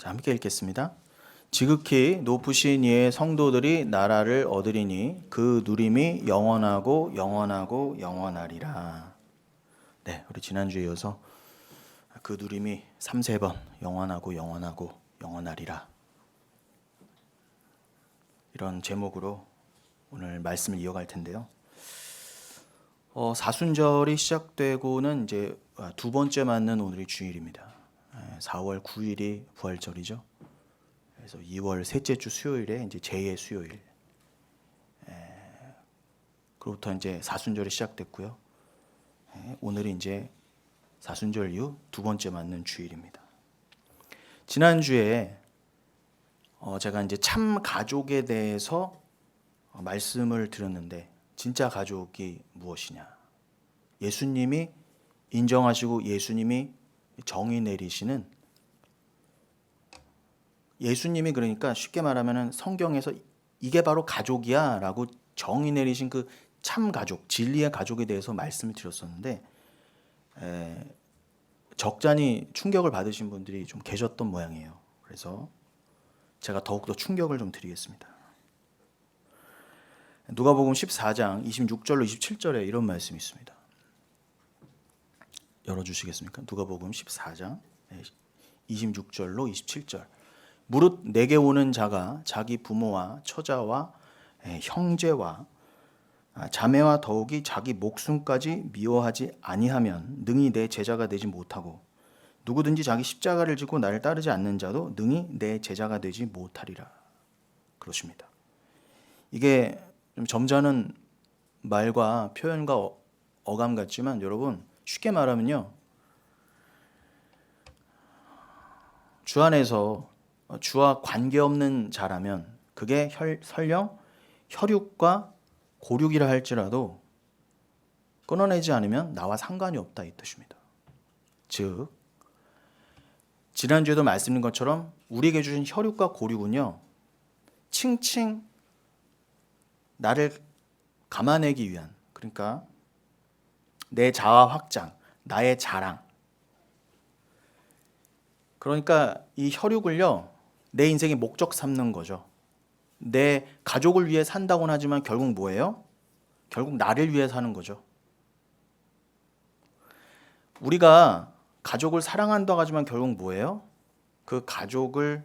자, 함께 읽겠습니다. 지극히 높으신 이의 성도들이 나라를 얻으리니 그 누림이 영원하고 영원하고 영원하리라. 네, 우리 지난주에 이어서 그 누림이 3-3번 영원하고 영원하고 영원하리라. 이런 제목으로 오늘 말씀을 이어갈 텐데요. 사순절이 시작되고는 이제 두 번째 맞는 오늘이 주일입니다. 4월 9일이 부활절이죠. 그래서 2월 셋째 주 수요일에 이제 제2의 수요일. 그로부터 이제 사순절이 시작됐고요. 오늘이 이제 사순절 이후 두 번째 맞는 주일입니다. 지난주에 제가 이제 참 가족에 대해서 말씀을 드렸는데, 진짜 가족이 무엇이냐? 예수님이 인정하시고 예수님이 정의 내리시는, 예수님이 그러니까 쉽게 말하면 성경에서 이게 바로 가족이야 라고 정의 내리신 그 참 가족, 진리의 가족에 대해서 말씀을 드렸었는데, 적잖이 충격을 받으신 분들이 좀 계셨던 모양이에요. 그래서 제가 더욱더 충격을 좀 드리겠습니다. 누가복음 14장 26절로 27절에 이런 말씀이 있습니다. 열어주시겠습니까? 누가복음 14장 26절로 27절. 무릇 내게 오는 자가 자기 부모와 처자와 형제와 자매와 더욱이 자기 목숨까지 미워하지 아니하면 능히 내 제자가 되지 못하고, 누구든지 자기 십자가를 지고 나를 따르지 않는 자도 능히 내 제자가 되지 못하리라. 그렇습니다. 이게 좀 점잖은 말과 표현과 어감 같지만, 여러분 쉽게 말하면요, 주 안에서 주와 관계없는 자라면 그게 설령 혈육과 고육이라 할지라도 끊어내지 않으면 나와 상관이 없다, 이 뜻입니다. 즉, 지난주에도 말씀드린 것처럼 우리에게 주신 혈육과 고육은요, 칭칭 나를 감아내기 위한, 그러니까 내 자아 확장, 나의 자랑, 그러니까 이 혈육을요 내 인생의 목적 삼는 거죠. 내 가족을 위해 산다고는 하지만 결국 뭐예요? 결국 나를 위해 사는 거죠. 우리가 가족을 사랑한다고 하지만 결국 뭐예요? 그 가족을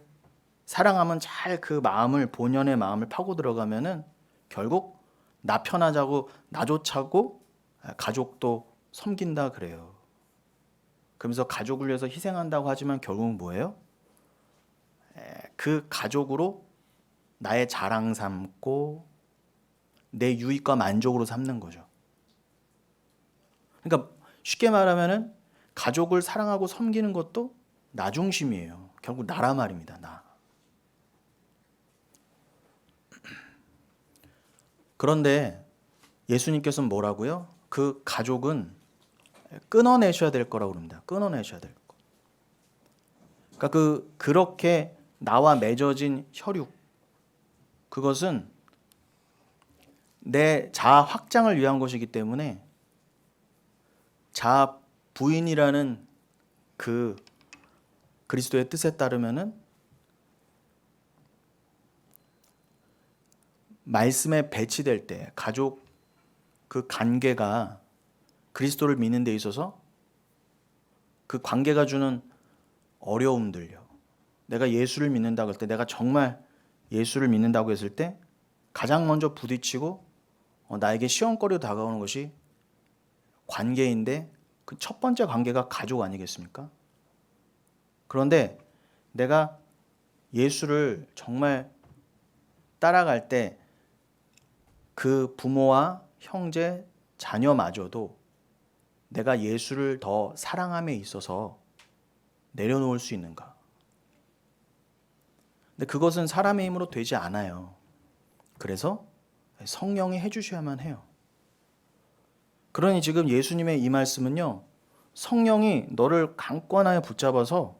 사랑하면 잘 그 마음을, 본연의 마음을 파고 들어가면은 결국 나 편하자고 나조차고 가족도 섬긴다 그래요. 그러면서 가족을 위해서 희생한다고 하지만 결국은 뭐예요? 그 가족으로 나의 자랑 삼고 내 유익과 만족으로 삼는 거죠. 그러니까 쉽게 말하면은 가족을 사랑하고 섬기는 것도 나 중심이에요. 결국 나라 말입니다. 나. 그런데 예수님께서는 뭐라고요? 그 가족은 끊어내셔야 될 거라고 그럽니다. 끊어내셔야 될 거. 그러니까 그렇게 나와 맺어진 혈육, 그것은 내 자아 확장을 위한 것이기 때문에 자아 부인이라는 그 그리스도의 뜻에 따르면은 말씀에 배치될 때 가족 그 관계가 그리스도를 믿는 데 있어서 그 관계가 주는 어려움들요. 내가 예수를 믿는다고 할 때, 내가 정말 예수를 믿는다고 했을 때 가장 먼저 부딪히고 나에게 시험거리로 다가오는 것이 관계인데, 그 첫 번째 관계가 가족 아니겠습니까? 그런데 내가 예수를 정말 따라갈 때 그 부모와 형제, 자녀마저도 내가 예수를 더 사랑함에 있어서 내려놓을 수 있는가? 근데 그것은 사람의 힘으로 되지 않아요. 그래서 성령이 해주셔야만 해요. 그러니 지금 예수님의 이 말씀은요, 성령이 너를 강권하여 붙잡아서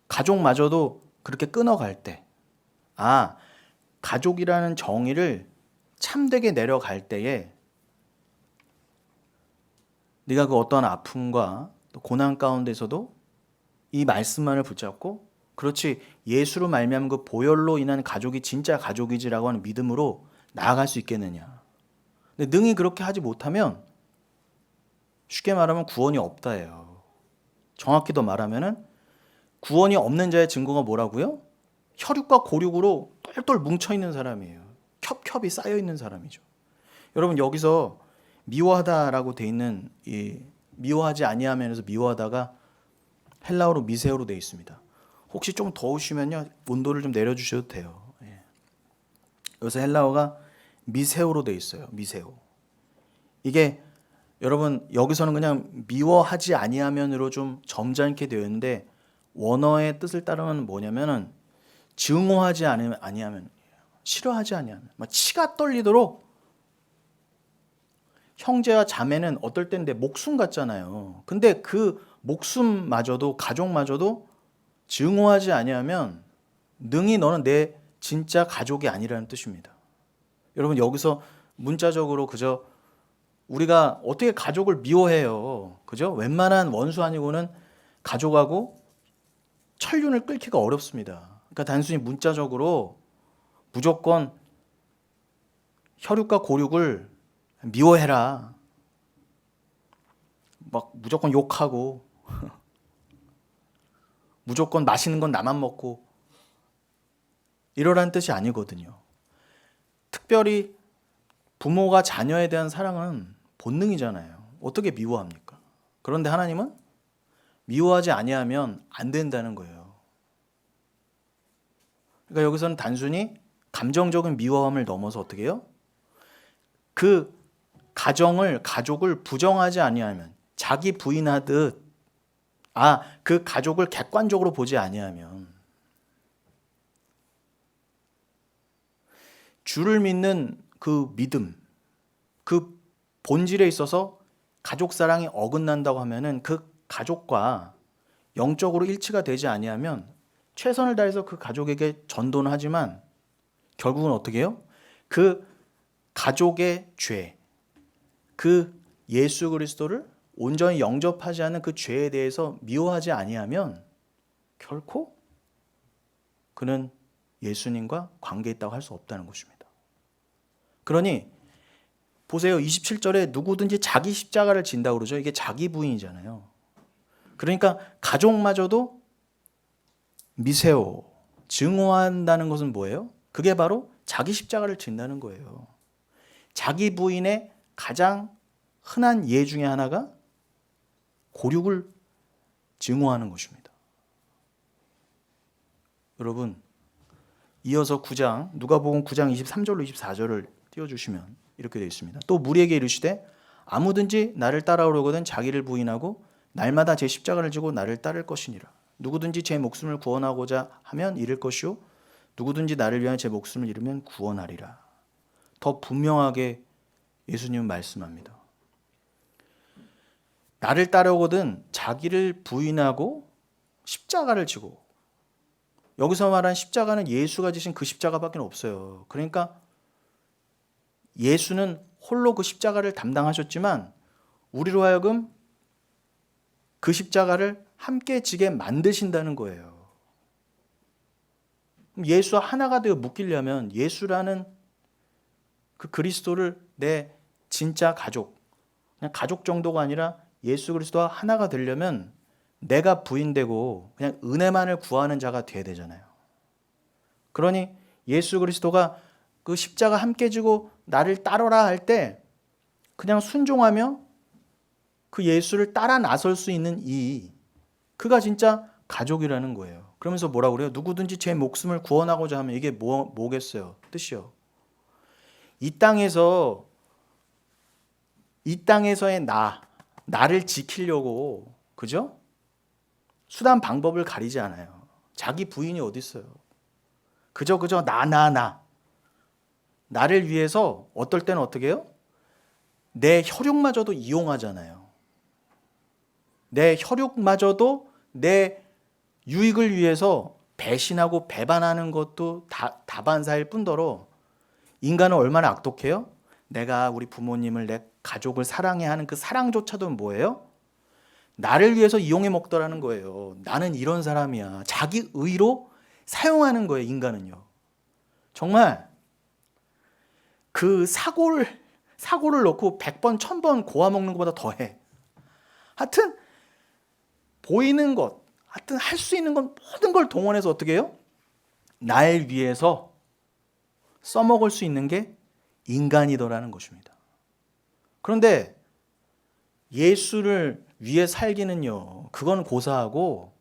가족마저도 그렇게 끊어갈 때, 가족이라는 정의를 참되게 내려갈 때에 네가 그 어떠한 아픔과 또 고난 가운데서도 이 말씀만을 붙잡고 그렇지 예수로 말미암은 그 보혈로 인한 가족이 진짜 가족이지라고 하는 믿음으로 나아갈 수 있겠느냐. 근데 능히 그렇게 하지 못하면 쉽게 말하면 구원이 없다예요. 정확히 더 말하면은 구원이 없는 자의 증거가 뭐라고요? 혈육과 고육으로 똘똘 뭉쳐있는 사람이에요. 겹겹이 쌓여있는 사람이죠. 여러분 여기서 미워하다라고 돼 있는 이 미워하지 아니하면서 미워하다가 헬라어로 미세오로 돼 있습니다. 혹시 좀 더우시면요 온도를 좀 내려주셔도 돼요. 예. 여기서 헬라어가 미세오로 돼 있어요. 미세오. 이게 여러분 여기서는 그냥 미워하지 아니하면으로 좀 점잖게 되어 있는데 원어의 뜻을 따르면 뭐냐면은 증오하지 아니하면 싫어하지 아니하면 막 치가 떨리도록 형제와 자매는 어떨 때는 내 목숨 같잖아요. 근데 그 목숨마저도 가족마저도 증오하지 아니하면 능히 너는 내 진짜 가족이 아니라는 뜻입니다. 여러분 여기서 문자적으로 그저 우리가 어떻게 가족을 미워해요. 그죠? 웬만한 원수 아니고는 가족하고 천륜을 끊기가 어렵습니다. 그러니까 단순히 문자적으로 무조건 혈육과 고육을 미워해라. 막 무조건 욕하고 무조건 맛있는 건 나만 먹고 이러라는 뜻이 아니거든요. 특별히 부모가 자녀에 대한 사랑은 본능이잖아요. 어떻게 미워합니까? 그런데 하나님은 미워하지 아니하면 안 된다는 거예요. 그러니까 여기서는 단순히 감정적인 미워함을 넘어서 어떻게 해요? 그 가족을 부정하지 아니하면 자기 부인하듯 그 가족을 객관적으로 보지 아니하면 주를 믿는 그 믿음, 그 본질에 있어서 가족 사랑이 어긋난다고 하면은 그 가족과 영적으로 일치가 되지 아니하면 최선을 다해서 그 가족에게 전도는 하지만 결국은 어떻게 해요? 그 가족의 죄, 그 예수 그리스도를 온전히 영접하지 않는 그 죄에 대해서 미워하지 아니하면 결코 그는 예수님과 관계 있다고 할 수 없다는 것입니다. 그러니 보세요. 27절에 누구든지 자기 십자가를 진다고 그러죠. 이게 자기 부인이잖아요. 그러니까 가족마저도 미세오, 증오한다는 것은 뭐예요? 그게 바로 자기 십자가를 진다는 거예요. 자기 부인의 가장 흔한 예 중에 하나가 고육을 증오하는 것입니다. 여러분 이어서 9장 누가복음 9장 23절로 24절을 띄워주시면 이렇게 되어 있습니다. 또 무리에게 이르시되 아무든지 나를 따라오려거든 자기를 부인하고 날마다 제 십자가를 지고 나를 따를 것이니라. 누구든지 제 목숨을 구원하고자 하면 잃을 것이요 누구든지 나를 위하여 제 목숨을 잃으면 구원하리라. 더 분명하게 예수님은 말씀합니다. 나를 따르거든 자기를 부인하고 십자가를 지고, 여기서 말한 십자가는 예수가 지신 그 십자가밖에 없어요. 그러니까 예수는 홀로 그 십자가를 담당하셨지만 우리로 하여금 그 십자가를 함께 지게 만드신다는 거예요. 예수와 하나가 되어 묶이려면 예수라는 그 그리스도를 내 진짜 가족, 그냥 가족 정도가 아니라 예수 그리스도와 하나가 되려면 내가 부인되고 그냥 은혜만을 구하는 자가 돼야 되잖아요. 그러니 예수 그리스도가 그 십자가 함께 지고 나를 따르라 할 때 그냥 순종하며 그 예수를 따라 나설 수 있는 그가 진짜 가족이라는 거예요. 그러면서 뭐라고 그래요? 누구든지 제 목숨을 구원하고자 하면 이게 뭐겠어요? 뜻이요. 이 땅에서의 나를 지키려고, 그죠? 수단 방법을 가리지 않아요. 자기 부인이 어디 있어요? 그저 나를 위해서 어떨 때는 어떻게 해요? 내 혈육마저도 이용하잖아요. 내 혈육마저도 내 유익을 위해서 배신하고 배반하는 것도 다반사일 뿐더러 인간은 얼마나 악독해요? 내가 우리 부모님을 내 가족을 사랑해야 하는 그 사랑조차도 뭐예요? 나를 위해서 이용해 먹더라는 거예요. 나는 이런 사람이야. 자기 의로 사용하는 거예요, 인간은요. 정말 그 사고를 놓고 100번, 1000번 고아 먹는 것보다 더해. 하여튼 보이는 것, 하여튼 할 수 있는 건 모든 걸 동원해서 어떻게 해요? 날 위해서 써먹을 수 있는 게 인간이더라는 것입니다. 그런데 예수를 위해 살기는요, 그건 고사하고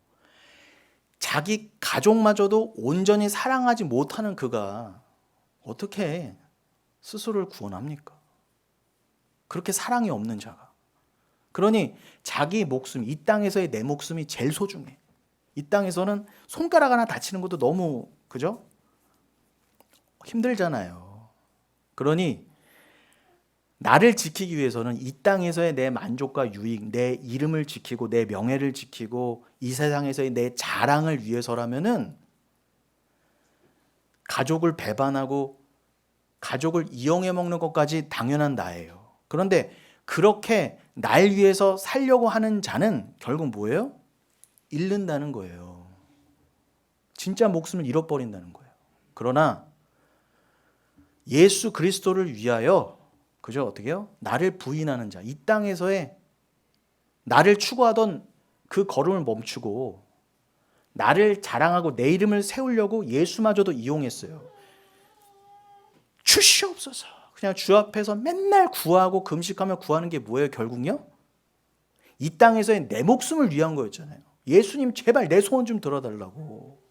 자기 가족마저도 온전히 사랑하지 못하는 그가 어떻게 스스로를 구원합니까? 그렇게 사랑이 없는 자가. 그러니 자기 목숨, 이 땅에서의 내 목숨이 제일 소중해. 이 땅에서는 손가락 하나 다치는 것도 너무, 그죠? 힘들잖아요. 그러니 나를 지키기 위해서는 이 땅에서의 내 만족과 유익, 내 이름을 지키고 내 명예를 지키고 이 세상에서의 내 자랑을 위해서라면은 가족을 배반하고 가족을 이용해 먹는 것까지 당연한 나예요. 그런데 그렇게 날 위해서 살려고 하는 자는 결국 뭐예요? 잃는다는 거예요. 진짜 목숨을 잃어버린다는 거예요. 그러나 예수 그리스도를 위하여, 그죠? 어떻게 해요? 나를 부인하는 자, 이 땅에서의 나를 추구하던 그 걸음을 멈추고 나를 자랑하고 내 이름을 세우려고 예수마저도 이용했어요. 주시옵소서. 그냥 주 앞에서 맨날 구하고 금식하며 구하는 게 뭐예요? 결국요? 이 땅에서의 내 목숨을 위한 거였잖아요. 예수님 제발 내 소원 좀 들어달라고.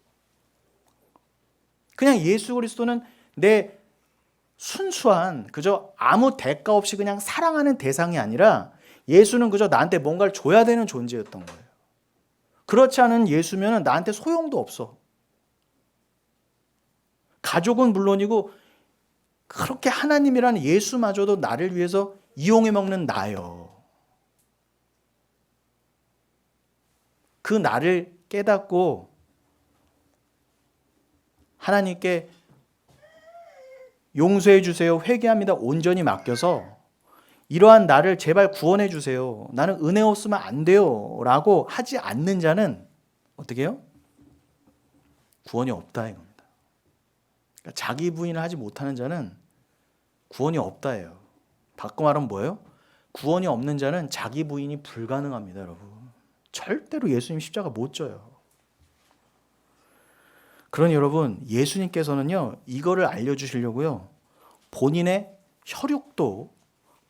그냥 예수 그리스도는 내 순수한, 그저 아무 대가 없이 그냥 사랑하는 대상이 아니라 예수는 그저 나한테 뭔가를 줘야 되는 존재였던 거예요. 그렇지 않은 예수면 나한테 소용도 없어. 가족은 물론이고 그렇게 하나님이라는 예수마저도 나를 위해서 이용해 먹는 나요. 그 나를 깨닫고 하나님께 용서해 주세요, 회개합니다, 온전히 맡겨서 이러한 나를 제발 구원해 주세요, 나는 은혜 없으면 안 돼요 라고 하지 않는 자는 어떻게 해요? 구원이 없다 이겁니다. 그러니까 자기 부인을 하지 못하는 자는 구원이 없다예요. 바꿔 말하면 뭐예요? 구원이 없는 자는 자기 부인이 불가능합니다, 여러분. 절대로 예수님 십자가 못 져요. 그러니 여러분, 예수님께서는요, 이거를 알려주시려고요, 본인의 혈육도,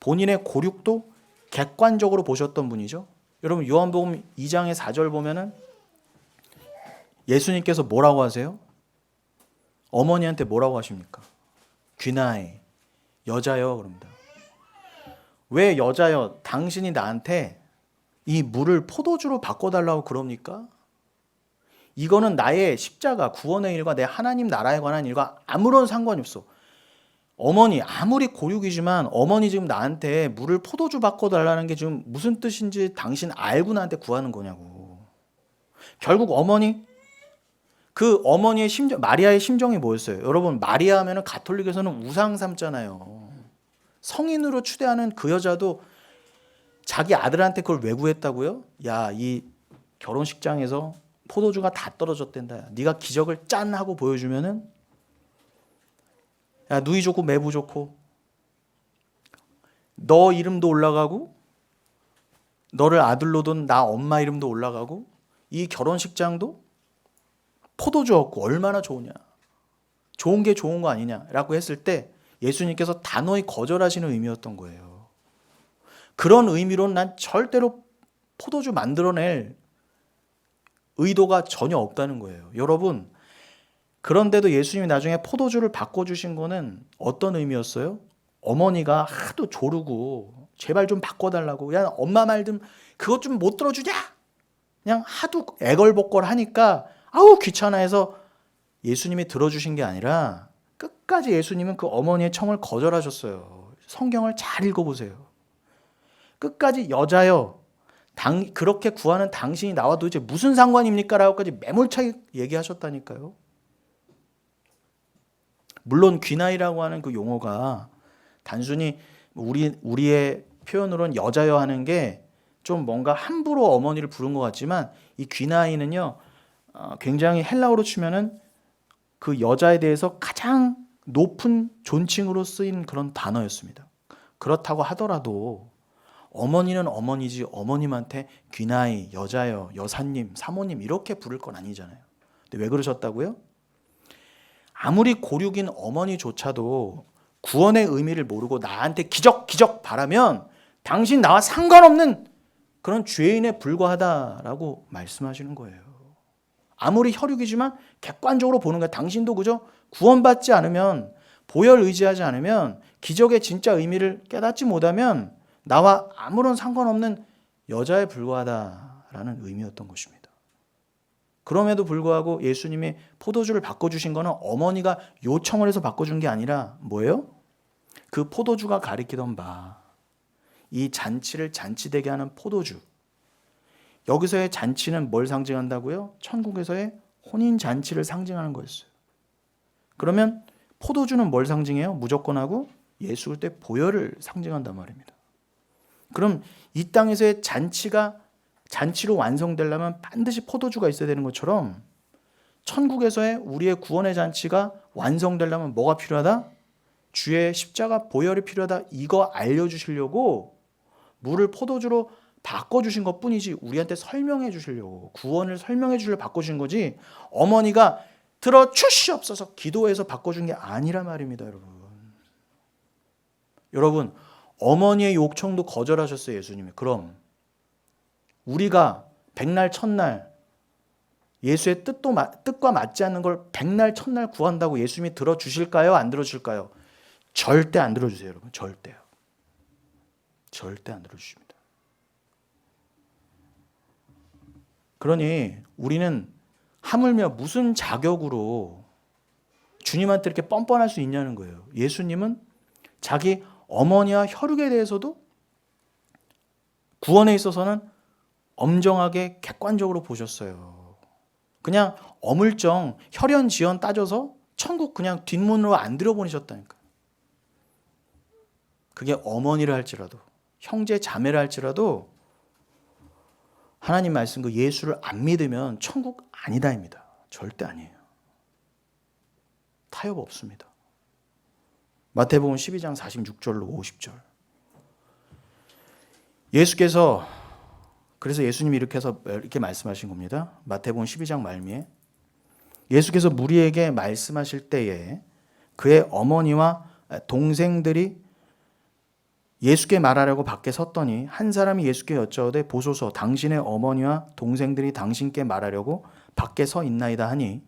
본인의 고육도 객관적으로 보셨던 분이죠. 여러분, 요한복음 2장의 4절 보면은 예수님께서 뭐라고 하세요? 어머니한테 뭐라고 하십니까? 귀나에 여자여 그럽니다. 왜 여자여, 당신이 나한테 이 물을 포도주로 바꿔달라고 그럽니까? 이거는 나의 십자가, 구원의 일과 내 하나님 나라에 관한 일과 아무런 상관이 없어. 어머니, 아무리 고육이지만 어머니 지금 나한테 물을 포도주 바꿔달라는 게 지금 무슨 뜻인지 당신 알고 나한테 구하는 거냐고. 결국 어머니, 그 어머니의 심정, 마리아의 심정이 뭐였어요? 여러분, 마리아 하면은 가톨릭에서는 우상 삼잖아요. 성인으로 추대하는 그 여자도 자기 아들한테 그걸 왜 구했다고요? 야, 이 결혼식장에서 포도주가 다 떨어졌댄다. 네가 기적을 짠 하고 보여주면은, 야, 누이 좋고 매부 좋고 너 이름도 올라가고 너를 아들로 둔 나 엄마 이름도 올라가고 이 결혼식장도 포도주 없고 얼마나 좋으냐, 좋은 게 좋은 거 아니냐라고 했을 때 예수님께서 단호히 거절하시는 의미였던 거예요. 그런 의미로는 난 절대로 포도주 만들어낼 의도가 전혀 없다는 거예요. 여러분, 그런데도 예수님이 나중에 포도주를 바꿔주신 거는 어떤 의미였어요? 어머니가 하도 조르고 제발 좀 바꿔달라고, 야 엄마 말 좀 그것 좀 못 들어주냐? 그냥 하도 애걸복걸 하니까 아우 귀찮아해서 예수님이 들어주신 게 아니라 끝까지 예수님은 그 어머니의 청을 거절하셨어요. 성경을 잘 읽어보세요. 끝까지 여자여, 그렇게 구하는 당신이 나와 도대체 무슨 상관입니까? 라고까지 매몰차게 얘기하셨다니까요. 물론 귀나이라고 하는 그 용어가 단순히 우리의 표현으로는 여자여 하는 게 좀 뭔가 함부로 어머니를 부른 것 같지만 이 귀나이는요 굉장히 헬라어로 치면은 그 여자에 대해서 가장 높은 존칭으로 쓰인 그런 단어였습니다. 그렇다고 하더라도 어머니는 어머니지 어머님한테 귀나이, 여자여, 여사님, 사모님 이렇게 부를 건 아니잖아요. 근데 왜 그러셨다고요? 아무리 고륙인 어머니조차도 구원의 의미를 모르고 나한테 기적 바라면 당신 나와 상관없는 그런 죄인에 불과하다라고 말씀하시는 거예요. 아무리 혈육이지만 객관적으로 보는 거예요. 당신도 그저 구원받지 않으면, 보혈 의지하지 않으면, 기적의 진짜 의미를 깨닫지 못하면 나와 아무런 상관없는 여자에 불과하다라는 의미였던 것입니다. 그럼에도 불구하고 예수님이 포도주를 바꿔주신 것은 어머니가 요청을 해서 바꿔준 게 아니라 뭐예요? 그 포도주가 가리키던 바, 이 잔치를 잔치되게 하는 포도주. 여기서의 잔치는 뭘 상징한다고요? 천국에서의 혼인 잔치를 상징하는 거였어요. 그러면 포도주는 뭘 상징해요? 무조건하고 예수 그리스도의 보혈을 상징한단 말입니다. 그럼 이 땅에서의 잔치로 완성되려면 반드시 포도주가 있어야 되는 것처럼 천국에서의 우리의 구원의 잔치가 완성되려면 뭐가 필요하다? 주의 십자가 보혈이 필요하다. 이거 알려주시려고 물을 포도주로 바꿔주신 것 뿐이지 우리한테 설명해 주시려고, 구원을 설명해 주시려고 바꿔주신 거지 어머니가 들어 주시옵소서 기도해서 바꿔준 게 아니라 말입니다. 여러분 어머니의 요청도 거절하셨어요. 예수님이. 그럼 우리가 백날 첫날 예수의 뜻과 맞지 않는 걸 백날 첫날 구한다고 예수님이 들어주실까요? 안 들어주실까요? 절대 안 들어주세요. 여러분. 절대요. 절대 안 들어주십니다. 그러니 우리는 하물며 무슨 자격으로 주님한테 이렇게 뻔뻔할 수 있냐는 거예요. 예수님은 자기 어머니와 혈육에 대해서도 구원에 있어서는 엄정하게 객관적으로 보셨어요. 그냥 어물쩡 혈연지연 따져서 천국 그냥 뒷문으로 안 들여보내셨다니까요. 그게 어머니를 할지라도 형제 자매를 할지라도 하나님 말씀 그 예수를 안 믿으면 천국 아니다입니다. 절대 아니에요. 타협 없습니다. 마태복음 12장 46절로 50절. 예수께서 그래서 예수님이 이렇게 말씀하신 겁니다. 마태복음 12장 말미에 예수께서 무리에게 말씀하실 때에 그의 어머니와 동생들이 예수께 말하려고 밖에 섰더니 한 사람이 예수께 여짜오되 보소서 당신의 어머니와 동생들이 당신께 말하려고 밖에 서 있나이다 하니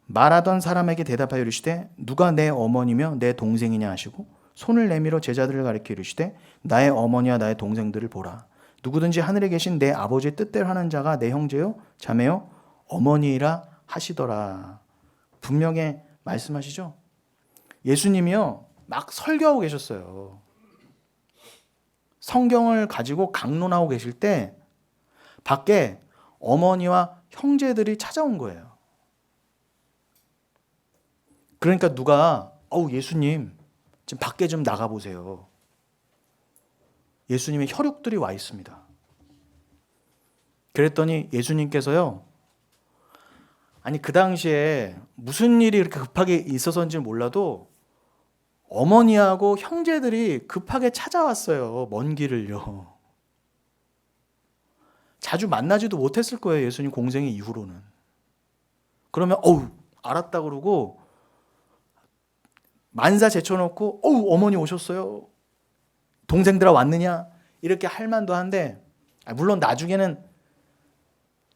말하던 사람에게 대답하여 이르시되 누가 내 어머니며 내 동생이냐 하시고 손을 내밀어 제자들을 가리켜 이르시되 나의 어머니와 나의 동생들을 보라. 누구든지 하늘에 계신 내 아버지의 뜻대로 하는 자가 내 형제요 자매요 어머니라 하시더라. 분명히 말씀하시죠. 예수님이요 막 설교하고 계셨어요. 성경을 가지고 강론하고 계실 때 밖에 어머니와 형제들이 찾아온 거예요. 그러니까 누가 예수님 지금 밖에 좀 나가보세요. 예수님의 혈육들이 와 있습니다. 그랬더니 예수님께서요 아니 그 당시에 무슨 일이 이렇게 급하게 있어서인지 몰라도 어머니하고 형제들이 급하게 찾아왔어요. 먼 길을요. 자주 만나지도 못했을 거예요. 예수님 공생의 이후로는. 그러면 알았다 그러고 만사 제쳐놓고 어머니 오셨어요. 동생들아 왔느냐? 이렇게 할 만도 한데 물론 나중에는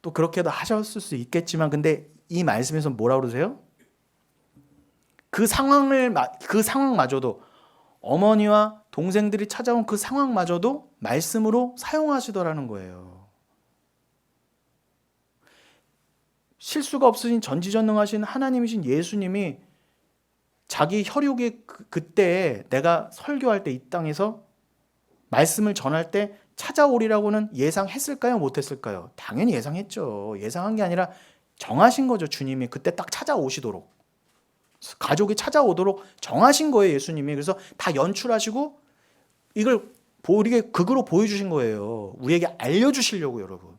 또 그렇게도 하셨을 수 있겠지만 근데 이 말씀에서 뭐라 그러세요? 그 상황마저도 어머니와 동생들이 찾아온 그 상황마저도 말씀으로 사용하시더라는 거예요. 실수가 없으신 전지전능하신 하나님이신 예수님이 자기 혈육이 그때 내가 설교할 때 이 땅에서 말씀을 전할 때 찾아오리라고는 예상했을까요? 못했을까요? 당연히 예상했죠. 예상한 게 아니라 정하신 거죠. 주님이 그때 딱 찾아오시도록. 가족이 찾아오도록 정하신 거예요. 예수님이. 그래서 다 연출하시고 이걸 우리에게 극으로 보여주신 거예요. 우리에게 알려주시려고 여러분.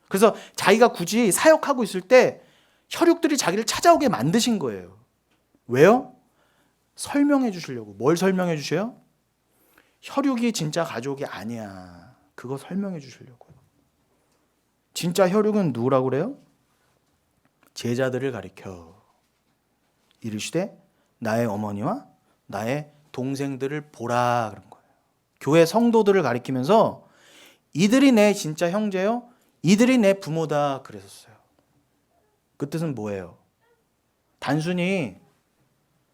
그래서 자기가 굳이 사역하고 있을 때 혈육들이 자기를 찾아오게 만드신 거예요. 왜요? 설명해 주시려고. 뭘 설명해 주셔요? 혈육이 진짜 가족이 아니야. 그거 설명해 주시려고요. 진짜 혈육은 누구라고 그래요? 제자들을 가리켜 이르시되 나의 어머니와 나의 동생들을 보라 그런 거예요. 교회 성도들을 가리키면서 이들이 내 진짜 형제요, 이들이 내 부모다 그랬었어요. 그 뜻은 뭐예요? 단순히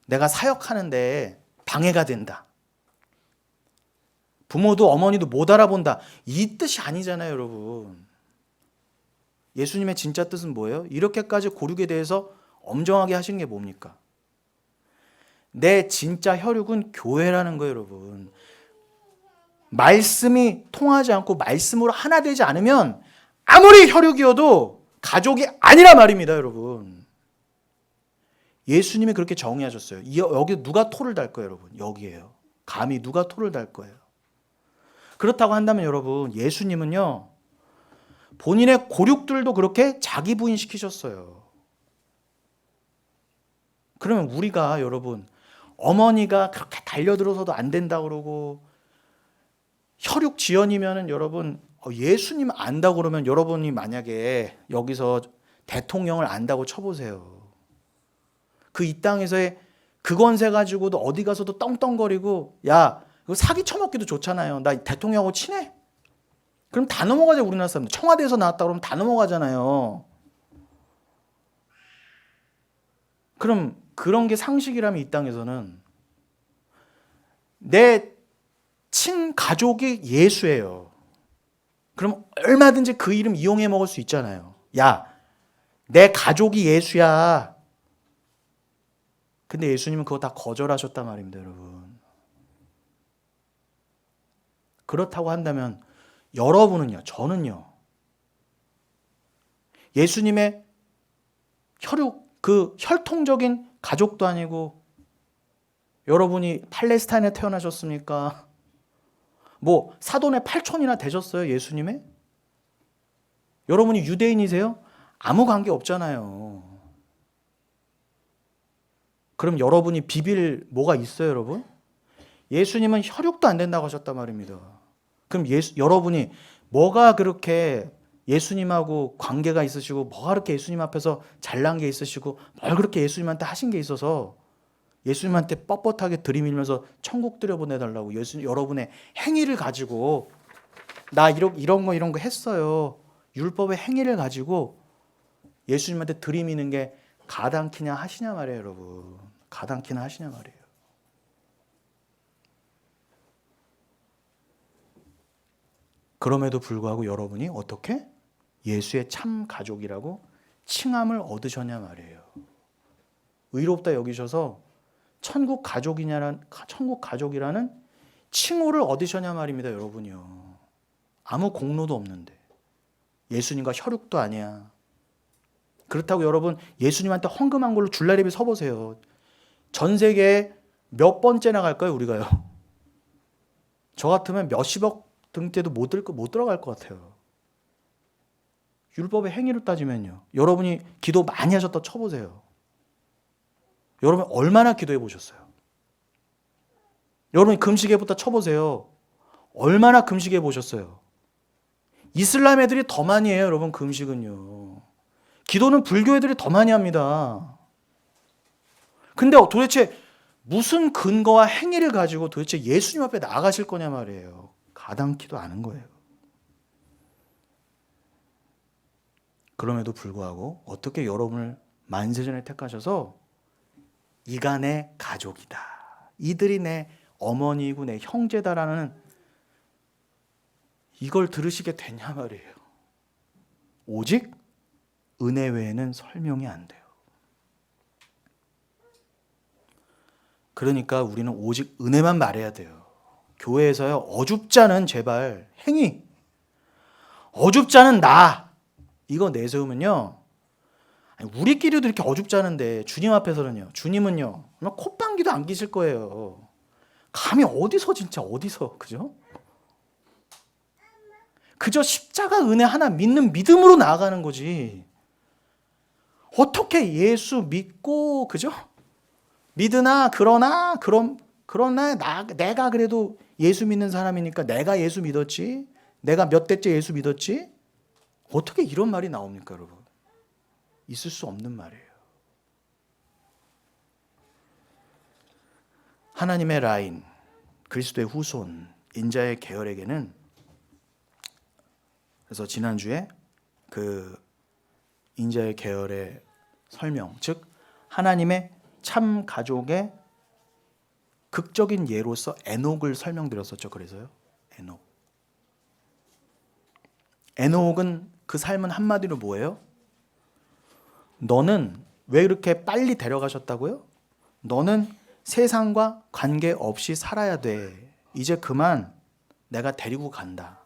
내가 사역하는데 방해가 된다, 부모도 어머니도 못 알아본다, 이 뜻이 아니잖아요 여러분. 예수님의 진짜 뜻은 뭐예요? 이렇게까지 고륙에 대해서 엄정하게 하신 게 뭡니까? 내 진짜 혈육은 교회라는 거예요 여러분. 말씀이 통하지 않고 말씀으로 하나 되지 않으면 아무리 혈육이어도 가족이 아니라 말입니다 여러분. 예수님이 그렇게 정의하셨어요. 여기 누가 토를 달 거예요 여러분? 여기에요. 감히 누가 토를 달 거예요? 그렇다고 한다면 여러분, 예수님은요 본인의 고륙들도 그렇게 자기 부인시키셨어요. 그러면 우리가 여러분, 어머니가 그렇게 달려들어서도 안 된다 그러고 혈육 지연이면은 여러분, 예수님 안다고 그러면 여러분이 만약에 여기서 대통령을 안다고 쳐보세요. 그 이 땅에서의 그 권세 가지고도 어디 가서도 떵떵거리고, 야 이거 사기 쳐먹기도 좋잖아요. 나 대통령하고 친해? 그럼 다 넘어가죠. 우리나라 사람들 청와대에서 나왔다 그러면 다 넘어가잖아요. 그럼 그런 게 상식이라면 이 땅에서는 내 친가족이 예수예요. 그럼 얼마든지 그 이름 이용해 먹을 수 있잖아요. 야, 내 가족이 예수야. 근데 예수님은 그거 다 거절하셨단 말입니다 여러분. 그렇다고 한다면 여러분은요, 저는요, 예수님의 혈육, 그 혈통적인 가족도 아니고, 여러분이 팔레스타인에 태어나셨습니까? 뭐 사돈의 팔촌이나 되셨어요 예수님의? 여러분이 유대인이세요? 아무 관계 없잖아요. 그럼 여러분이 비빌 뭐가 있어요 여러분? 예수님은 혈육도 안 된다고 하셨단 말입니다. 그럼 여러분이 뭐가 그렇게 예수님하고 관계가 있으시고, 뭐가 그렇게 예수님 앞에서 잘난 게 있으시고, 뭘 그렇게 예수님한테 하신 게 있어서 예수님한테 뻣뻣하게 들이밀면서 천국 들여보내달라고 여러분의 행위를 가지고, 나 이런 거 했어요, 율법의 행위를 가지고 예수님한테 들이미는 게 가당키냐 하시냐 말이에요 여러분. 가당키나 하시냐 말이에요. 그럼에도 불구하고 여러분이 어떻게 예수의 참 가족이라고 칭함을 얻으셨냐 말이에요. 의롭다 여기셔서 천국 가족이라는 칭호를 얻으셨냐 말입니다 여러분이요. 아무 공로도 없는데, 예수님과 혈육도 아니야. 그렇다고 여러분 예수님한테 헌금한 걸로 줄라립에 서보세요. 전 세계에 몇 번째나 갈까요 우리가요? 저 같으면 몇십억 등대도 못 들어갈 것 같아요. 율법의 행위로 따지면요, 여러분이 기도 많이 하셨다 쳐보세요. 여러분 얼마나 기도해 보셨어요? 여러분이 금식해부터 쳐보세요. 얼마나 금식해 보셨어요? 이슬람 애들이 더 많이 해요 여러분 금식은요. 기도는 불교 애들이 더 많이 합니다. 근데 도대체 무슨 근거와 행위를 가지고 도대체 예수님 앞에 나아가실 거냐 말이에요. 가당키도 않은 거예요. 그럼에도 불구하고 어떻게 여러분을 만세전에 택하셔서 이가 내 가족이다, 이들이 내 어머니이고 내 형제다라는 이걸 들으시게 되냐 말이에요. 오직 은혜 외에는 설명이 안 돼요. 그러니까 우리는 오직 은혜만 말해야 돼요. 교회에서요, 어줍지 않은 제발 행위, 어줍지 않은 나, 이거 내세우면요, 우리끼리도 이렇게 어줍지 않은데 주님 앞에서는요, 주님은요 콧방귀도 안 끼실 거예요. 감히 어디서 진짜 어디서, 그죠? 그저 십자가 은혜 하나 믿는 믿음으로 나아가는 거지. 어떻게 예수 믿고 그죠? 믿으나 그러나 내가 그래도 예수 믿는 사람이니까 내가 예수 믿었지. 내가 몇 대째 예수 믿었지. 어떻게 이런 말이 나옵니까, 여러분? 있을 수 없는 말이에요. 하나님의 라인, 그리스도의 후손, 인자의 계열에게는, 그래서 지난주에 그 인자의 계열의 설명, 즉 하나님의 참 가족의 극적인 예로서 에녹을 설명드렸었죠. 그래서요, 에녹은 그 삶은 한마디로 뭐예요? 너는 왜 이렇게 빨리 데려가셨다고요? 너는 세상과 관계없이 살아야 돼. 이제 그만 내가 데리고 간다.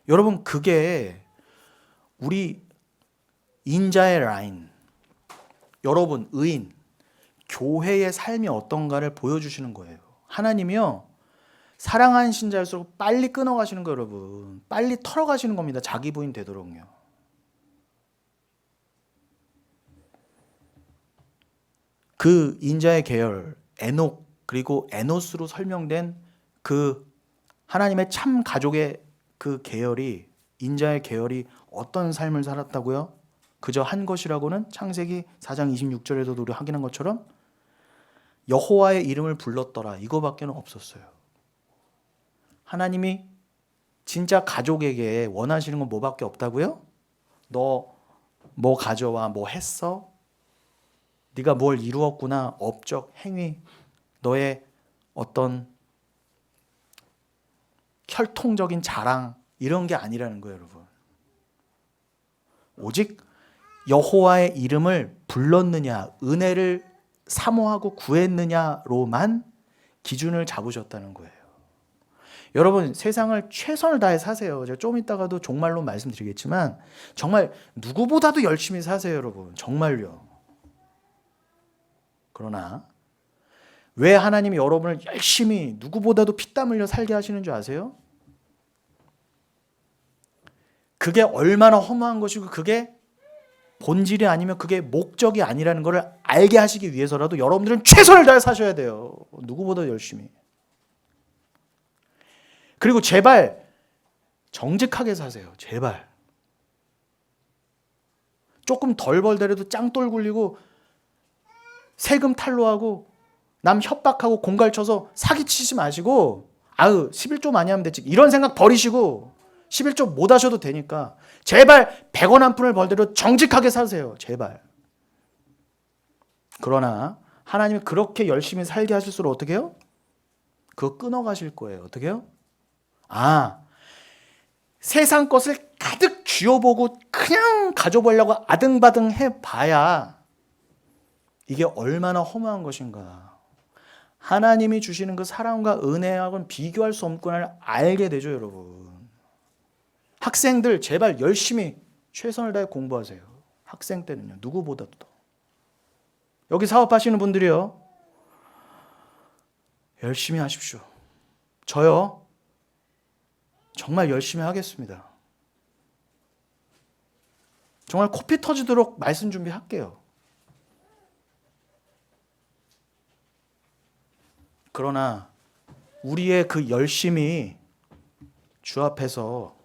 여러분, 그게 우리 인자의 라인, 여러분 의인, 교회의 삶이 어떤가를 보여주시는 거예요. 하나님이요, 사랑하신 자일수록 빨리 끊어가시는 거예요. 여러분, 빨리 털어가시는 겁니다. 자기 부인 되도록요. 그 인자의 계열 에녹, 그리고 에노스로 설명된 그 하나님의 참 가족의 그 계열이, 인자의 계열이 어떤 삶을 살았다고요? 그저 한 것이라고는 창세기 4장 26절에서도 우리 확인한 것처럼 여호와의 이름을 불렀더라, 이거밖에 없었어요. 하나님이 진짜 가족에게 원하시는 건 뭐밖에 없다고요? 너 뭐 가져와, 뭐 했어? 네가 뭘 이루었구나, 업적, 행위, 너의 어떤 혈통적인 자랑, 이런 게 아니라는 거예요, 여러분. 오직 여호와의 이름을 불렀느냐, 은혜를 사모하고 구했느냐로만 기준을 잡으셨다는 거예요. 여러분, 세상을 최선을 다해 사세요. 제가 좀 이따가도 종말로 말씀드리겠지만 정말 누구보다도 열심히 사세요, 여러분. 정말요. 그러나 왜 하나님이 여러분을 열심히 누구보다도 피땀 흘려 살게 하시는 줄 아세요? 그게 얼마나 허무한 것이고 그게 본질이 아니면 그게 목적이 아니라는 것을 알게 하시기 위해서라도 여러분들은 최선을 다해 사셔야 돼요. 누구보다 열심히. 그리고 제발 정직하게 사세요. 제발. 조금 덜 벌더라도 짱돌 굴리고 세금 탈루하고 남 협박하고 공갈쳐서 사기치지 마시고, 아유 11조 많이 하면 되지, 이런 생각 버리시고 11조 못 하셔도 되니까 제발 100원 한 푼을 벌더라도 정직하게 사세요. 제발. 그러나 하나님이 그렇게 열심히 살게 하실수록 어떻게 해요? 그거 끊어가실 거예요. 어떻게 해요? 세상 것을 가득 쥐어보고 그냥 가져보려고 아등바등 해봐야 이게 얼마나 허무한 것인가. 하나님이 주시는 그 사랑과 은혜하고는 비교할 수 없구나를 알게 되죠, 여러분. 학생들 제발 열심히 최선을 다해 공부하세요. 학생 때는요, 누구보다도 더. 여기 사업하시는 분들이요, 열심히 하십시오. 저요, 정말 열심히 하겠습니다. 정말 코피 터지도록 말씀 준비할게요. 그러나 우리의 그 열심이 주 앞에서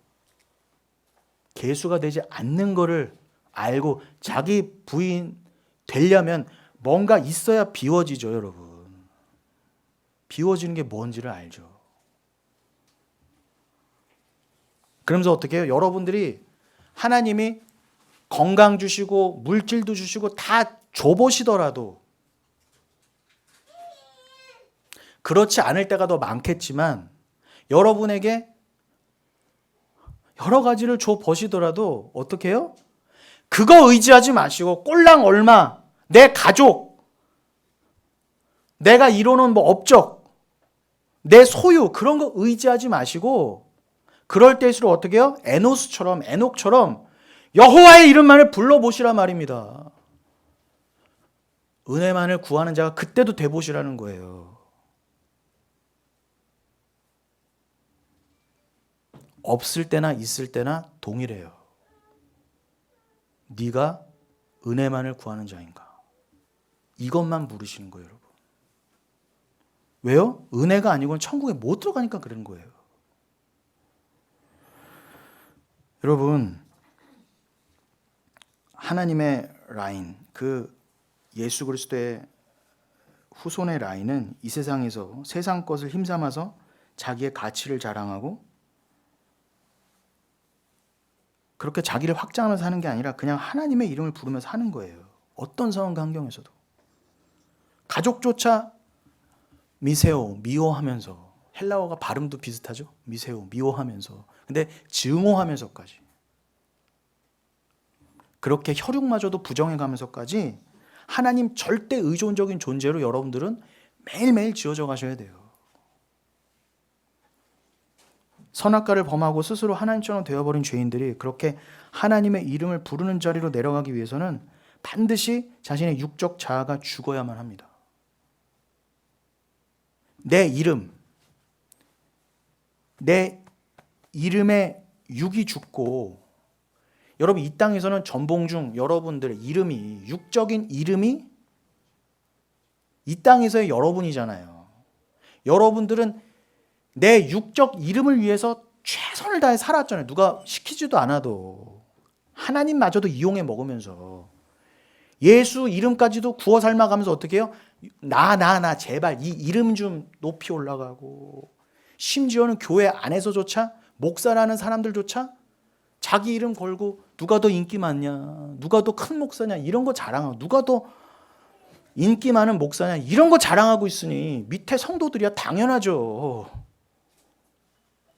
계수가 되지 않는 것을 알고 자기 부인 되려면 뭔가 있어야 비워지죠, 여러분. 비워지는 게 뭔지를 알죠. 그러면서 어떻게 해요? 여러분들이 하나님이 건강 주시고 물질도 주시고 다 줘보시더라도, 그렇지 않을 때가 더 많겠지만 여러분에게 여러 가지를 줘보시더라도 어떻게 해요? 그거 의지하지 마시고 꼴랑 얼마, 내 가족, 내가 이루는 뭐 업적, 내 소유, 그런 거 의지하지 마시고, 그럴 때일수록 어떻게 해요? 에녹처럼 여호와의 이름만을 불러보시라 말입니다. 은혜만을 구하는 자가 그때도 돼보시라는 거예요. 없을 때나 있을 때나 동일해요. 네가 은혜만을 구하는 자인가? 이것만 물으시는 거예요, 여러분. 왜요? 은혜가 아니고는 천국에 못 들어가니까 그런 거예요. 여러분, 하나님의 라인, 그 예수 그리스도의 후손의 라인은 이 세상에서 세상 것을 힘삼아서 자기의 가치를 자랑하고 그렇게 자기를 확장하면서 하는 게 아니라 그냥 하나님의 이름을 부르면서 하는 거예요. 어떤 상황과 환경에서도. 가족조차 미세오, 미워하면서, 헬라어가 발음도 비슷하죠? 미세오, 미워하면서. 근데 증오하면서까지. 그렇게 혈육마저도 부정해가면서까지 하나님 절대 의존적인 존재로 여러분들은 매일매일 지어져 가셔야 돼요. 선악과를 범하고 스스로 하나님처럼 되어버린 죄인들이 그렇게 하나님의 이름을 부르는 자리로 내려가기 위해서는 반드시 자신의 육적 자아가 죽어야만 합니다. 내 이름의 육이 죽고, 여러분 이 땅에서는 전봉중 여러분들의 이름이, 육적인 이름이 이 땅에서의 여러분이잖아요. 여러분들은 내 육적 이름을 위해서 최선을 다해 살았잖아요. 누가 시키지도 않아도. 하나님마저도 이용해 먹으면서. 예수 이름까지도 구워 삶아가면서 어떻게 해요? 나 제발 이 이름 좀 높이 올라가고, 심지어는 교회 안에서조차 목사라는 사람들조차 자기 이름 걸고 누가 더 인기 많냐, 누가 더 큰 목사냐 이런 거 자랑하고, 누가 더 인기 많은 목사냐 이런 거 자랑하고 있으니 밑에 성도들이야 당연하죠.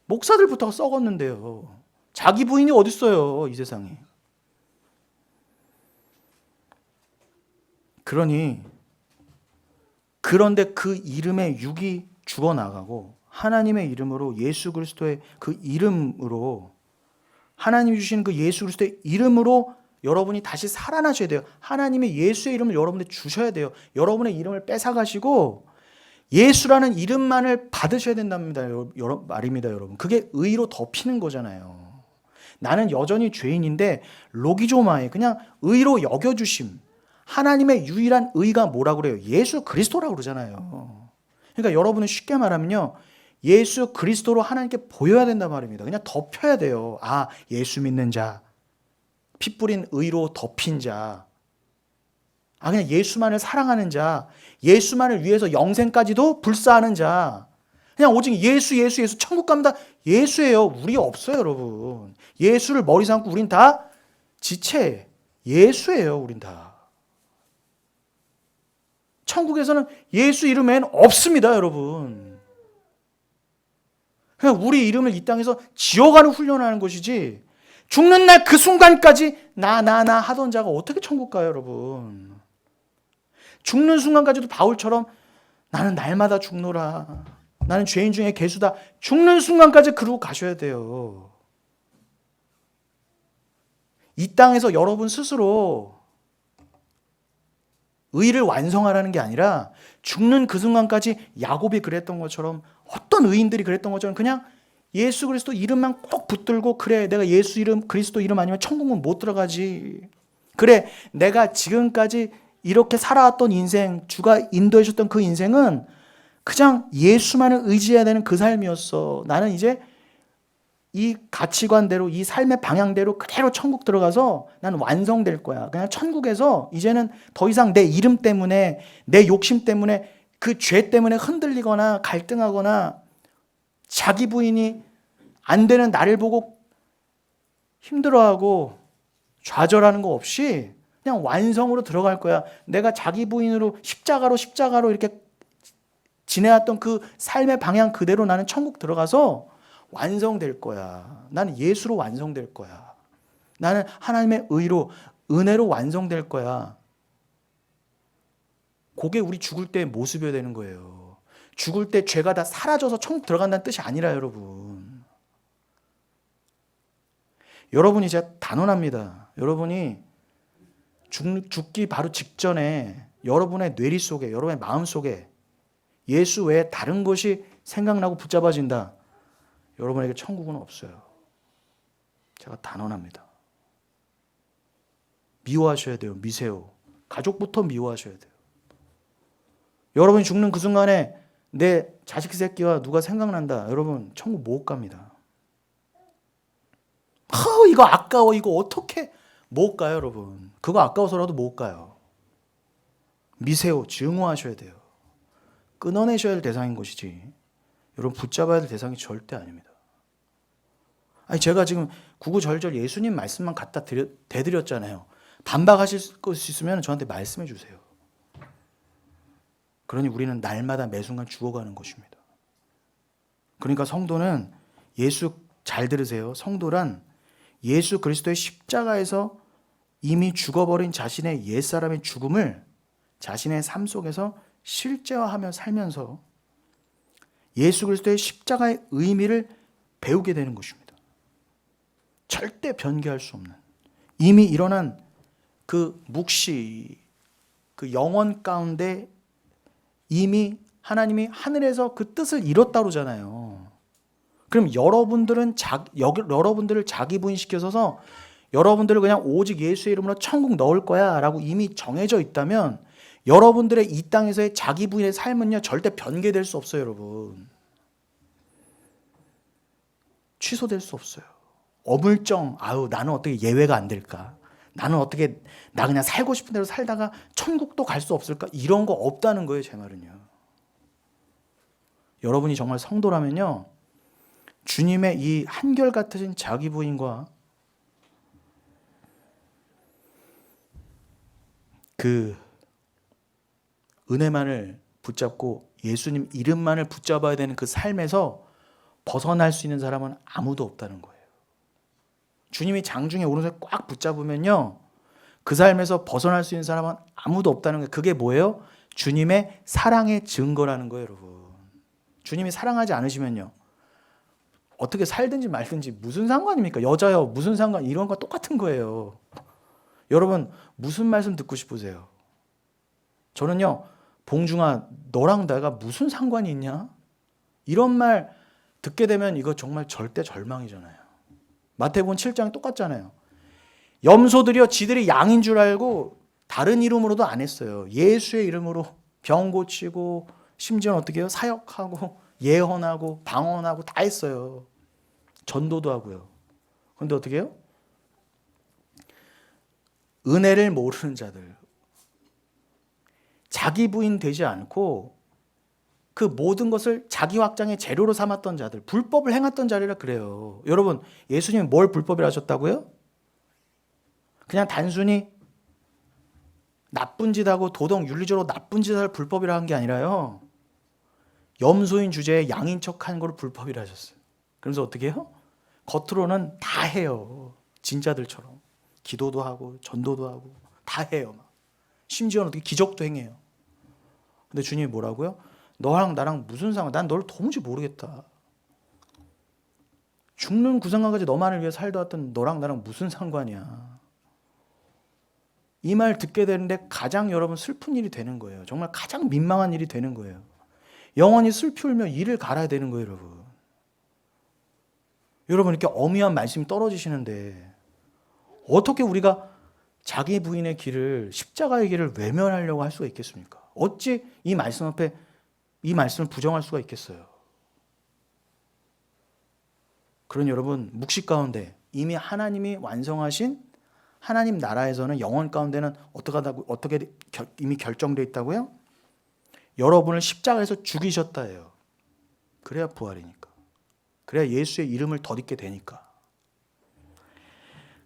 목사들부터 썩었는데요. 자기 부인이 어딨어요 이 세상에. 그런데 그 이름의 육이 죽어나가고 하나님의 이름으로, 예수 그리스도의 그 이름으로, 하나님이 주신 그 예수 그리스도의 이름으로 여러분이 다시 살아나셔야 돼요. 하나님의 예수의 이름을 여러분들 주셔야 돼요. 여러분의 이름을 뺏어가시고 예수라는 이름만을 받으셔야 된답니다. 말입니다, 여러분. 그게 의로 덮이는 거잖아요. 나는 여전히 죄인인데 로기조마에 그냥 의로 여겨주심. 하나님의 유일한 의가 뭐라고 그래요? 예수 그리스도라고 그러잖아요. 그러니까 여러분은 쉽게 말하면요, 예수 그리스도로 하나님께 보여야 된단 말입니다. 그냥 덮여야 돼요. 아, 예수 믿는 자, 피 뿌린 의로 덮인 자, 아 그냥 예수만을 사랑하는 자, 예수만을 위해서 영생까지도 불사하는 자, 그냥 오직 예수 천국 갑니다. 예수예요. 우리 없어요, 여러분. 예수를 머리 삼고 우린 다 지체. 예수예요, 우린 다. 천국에서는 예수 이름엔 없습니다, 여러분. 그냥 우리 이름을 이 땅에서 지어가는 훈련하는 것이지, 죽는 날 그 순간까지 나 하던 자가 어떻게 천국 가요, 여러분. 죽는 순간까지도 바울처럼 나는 날마다 죽노라, 나는 죄인 중에 괴수다, 죽는 순간까지 그러고 가셔야 돼요. 이 땅에서 여러분 스스로 의를 완성하라는 게 아니라 죽는 그 순간까지 야곱이 그랬던 것처럼, 어떤 의인들이 그랬던 것처럼 그냥 예수 그리스도 이름만 꼭 붙들고, 그래 내가 예수 이름 그리스도 이름 아니면 천국은 못 들어가지, 그래 내가 지금까지 이렇게 살아왔던 인생, 주가 인도해 주셨던 그 인생은 그냥 예수만을 의지해야 되는 그 삶이었어. 나는 이제 이 가치관대로, 이 삶의 방향대로 그대로 천국 들어가서 나는 완성될 거야. 그냥 천국에서 이제는 더 이상 내 이름 때문에, 내 욕심 때문에, 그 죄 때문에 흔들리거나 갈등하거나 자기 부인이 안 되는 나를 보고 힘들어하고 좌절하는 거 없이 그냥 완성으로 들어갈 거야. 내가 자기 부인으로 십자가로 이렇게 지내왔던 그 삶의 방향 그대로 나는 천국 들어가서 완성될 거야. 나는 예수로 완성될 거야. 나는 하나님의 의로, 은혜로 완성될 거야. 그게 우리 죽을 때의 모습이어야 되는 거예요. 죽을 때 죄가 다 사라져서 천국 들어간다는 뜻이 아니라, 여러분. 여러분이 진짜 단언합니다. 여러분이 죽기 바로 직전에 여러분의 뇌리 속에, 여러분의 마음 속에 예수 외에 다른 것이 생각나고 붙잡아진다, 여러분에게 천국은 없어요. 제가 단언합니다. 미워하셔야 돼요. 미세요. 가족부터 미워하셔야 돼요. 여러분이 죽는 그 순간에 내 자식 새끼와 누가 생각난다. 여러분 천국 못 갑니다. 이거 아까워. 이거 어떻게 못 가요, 여러분. 그거 아까워서라도 못 가요. 미세요. 증오하셔야 돼요. 끊어내셔야 할 대상인 것이지 여러분 붙잡아야 될 대상이 절대 아닙니다. 아니 제가 지금 구구절절 예수님 말씀만 갖다 대드렸잖아요. 반박하실 것 있으면 저한테 말씀해 주세요. 그러니 우리는 날마다 매 순간 죽어가는 것입니다. 그러니까 성도는 잘 들으세요. 성도란 예수 그리스도의 십자가에서 이미 죽어버린 자신의 옛사람의 죽음을 자신의 삶 속에서 실제화하며 살면서 예수 그리스도의 십자가의 의미를 배우게 되는 것입니다. 절대 변개할 수 없는 이미 일어난 그 묵시, 그 영원 가운데 이미 하나님이 하늘에서 그 뜻을 이뤘다 그러잖아요. 그럼 여러분들을 자기 부인시켜서 여러분들을 그냥 오직 예수의 이름으로 천국 넣을 거야 라고 이미 정해져 있다면 여러분들의 이 땅에서의 자기 부인의 삶은요 절대 변개될 수 없어요. 여러분 취소될 수 없어요. 어물쩡 나는 어떻게 예외가 안 될까, 나는 어떻게 나 그냥 살고 싶은 대로 살다가 천국도 갈 수 없을까, 이런 거 없다는 거예요. 제 말은요. 여러분이 정말 성도라면요 주님의 이 한결같으신 자기 부인과 그 은혜만을 붙잡고 예수님 이름만을 붙잡아야 되는 그 삶에서 벗어날 수 있는 사람은 아무도 없다는 거예요. 주님이 장중에 오른손에 꽉 붙잡으면요 그 삶에서 벗어날 수 있는 사람은 아무도 없다는 거예요. 그게 뭐예요? 주님의 사랑의 증거라는 거예요. 여러분 주님이 사랑하지 않으시면요 어떻게 살든지 말든지 무슨 상관입니까? 여자요 무슨 상관, 이런 거 똑같은 거예요. 여러분 무슨 말씀 듣고 싶으세요? 저는요 봉중아 너랑 내가 무슨 상관이 있냐? 이런 말 듣게 되면 이거 정말 절대 절망이잖아요. 마태복음 7장 똑같잖아요. 염소들이요 지들이 양인 줄 알고 다른 이름으로도 안 했어요. 예수의 이름으로 병 고치고 심지어는 어떻게 해요? 사역하고 예언하고 방언하고 다 했어요. 전도도 하고요. 그런데 어떻게 해요? 은혜를 모르는 자들, 자기 부인 되지 않고 그 모든 것을 자기 확장의 재료로 삼았던 자들, 불법을 행했던 자리라 그래요. 여러분 예수님이 뭘 불법이라 하셨다고요? 그냥 단순히 나쁜 짓하고 도덕 윤리적으로 나쁜 짓을 불법이라 한 게 아니라요 염소인 주제에 양인 척한 걸 불법이라 하셨어요. 그래서 어떻게 해요? 겉으로는 다 해요. 진짜들처럼 기도도 하고 전도도 하고 다 해요. 심지어는 어떻게 기적도 행해요. 근데 주님이 뭐라고요? 너랑 나랑 무슨 상관, 난 너를 도무지 모르겠다. 죽는 그 순간까지 너만을 위해 살다 왔던 너랑 나랑 무슨 상관이야. 이 말 듣게 되는데 가장 여러분 슬픈 일이 되는 거예요. 정말 가장 민망한 일이 되는 거예요. 영원히 슬피 울며 이를 갈아야 되는 거예요. 여러분 이렇게 어미한 말씀이 떨어지시는데 어떻게 우리가 자기 부인의 길을, 십자가의 길을 외면하려고 할 수가 있겠습니까? 어찌 이 말씀 앞에 이 말씀을 부정할 수가 있겠어요? 그러니 여러분 묵시 가운데 이미 하나님이 완성하신 하나님 나라에서는 영원 가운데는 어떻게 이미 결정되어 있다고요? 여러분을 십자가에서 죽이셨다 해요. 그래야 부활이니까. 그래야 예수의 이름을 덧입게 되니까.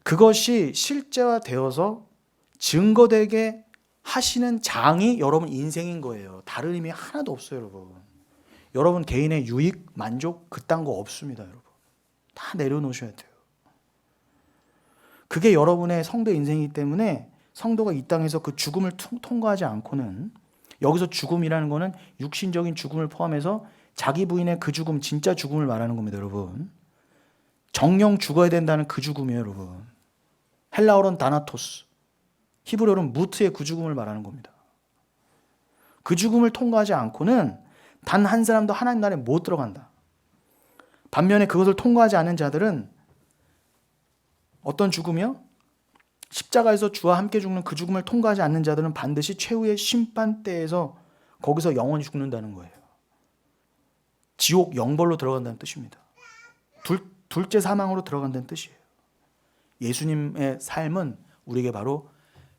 그것이 실제화되어서 증거되게 하시는 장이 여러분 인생인 거예요. 다른 의미 하나도 없어요. 여러분. 여러분 개인의 유익, 만족 그딴 거 없습니다. 여러분. 다 내려놓으셔야 돼요. 그게 여러분의 성도 인생이기 때문에 성도가 이 땅에서 그 죽음을 통과하지 않고는, 여기서 죽음이라는 거는 육신적인 죽음을 포함해서 자기 부인의 그 죽음, 진짜 죽음을 말하는 겁니다. 여러분. 정령 죽어야 된다는 그 죽음이에요. 여러분. 헬라어로는 다나토스, 히브리어로는 무트의 그 죽음을 말하는 겁니다. 그 죽음을 통과하지 않고는 단 한 사람도 하나님 나라에 못 들어간다. 반면에 그것을 통과하지 않은 자들은 어떤 죽음이요? 십자가에서 주와 함께 죽는 그 죽음을 통과하지 않는 자들은 반드시 최후의 심판대에서 거기서 영원히 죽는다는 거예요. 지옥 영벌로 들어간다는 뜻입니다. 둘째 사망으로 들어간다는 뜻이에요. 예수님의 삶은 우리에게 바로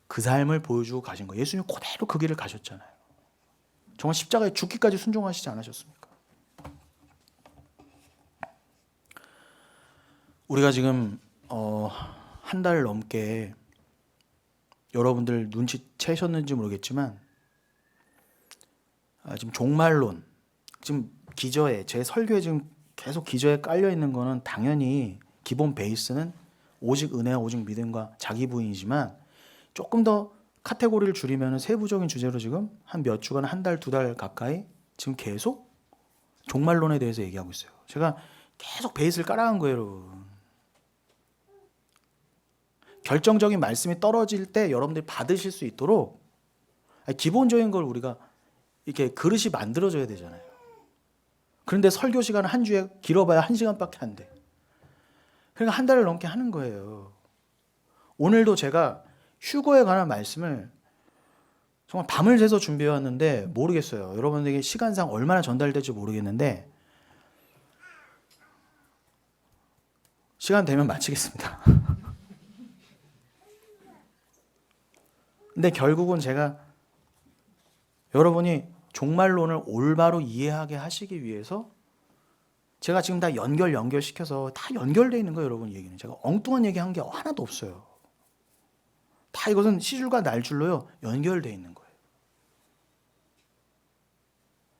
그 삶을 보여주고 가신 거예요. 예수님 그대로 그 길을 가셨잖아요. 정말 십자가에 죽기까지 순종하시지 않으셨습니까? 우리가 지금 한 달 넘게 여러분들 눈치채셨는지 모르겠지만 지금 종말론, 지금 기저에 제 설교에 지금 계속 기저에 깔려 있는 거는 당연히 기본 베이스는 오직 은혜와 오직 믿음과 자기 부인이지만 조금 더 카테고리를 줄이면 세부적인 주제로 지금 한 몇 주간, 한 달, 두 달 가까이 지금 계속 종말론에 대해서 얘기하고 있어요. 제가 계속 베이스를 깔아간 거예요, 여러분. 결정적인 말씀이 떨어질 때 여러분들이 받으실 수 있도록 기본적인 걸 우리가 이렇게 그릇이 만들어져야 되잖아요. 그런데 설교 시간은 한 주에 길어봐야 1시간밖에 안 돼. 그러니까 한 달을 넘게 하는 거예요. 오늘도 제가 휴거에 관한 말씀을 정말 밤을 새서 준비해 왔는데 모르겠어요. 여러분에게 시간상 얼마나 전달될지 모르겠는데 시간 되면 마치겠습니다. 근데 결국은 제가 여러분이 종말론을 올바로 이해하게 하시기 위해서 제가 지금 다 연결시켜서 다 연결되어 있는 거예요, 여러분 얘기는. 제가 엉뚱한 얘기한 게 하나도 없어요. 다 이것은 시줄과 날줄로요 연결되어 있는 거예요.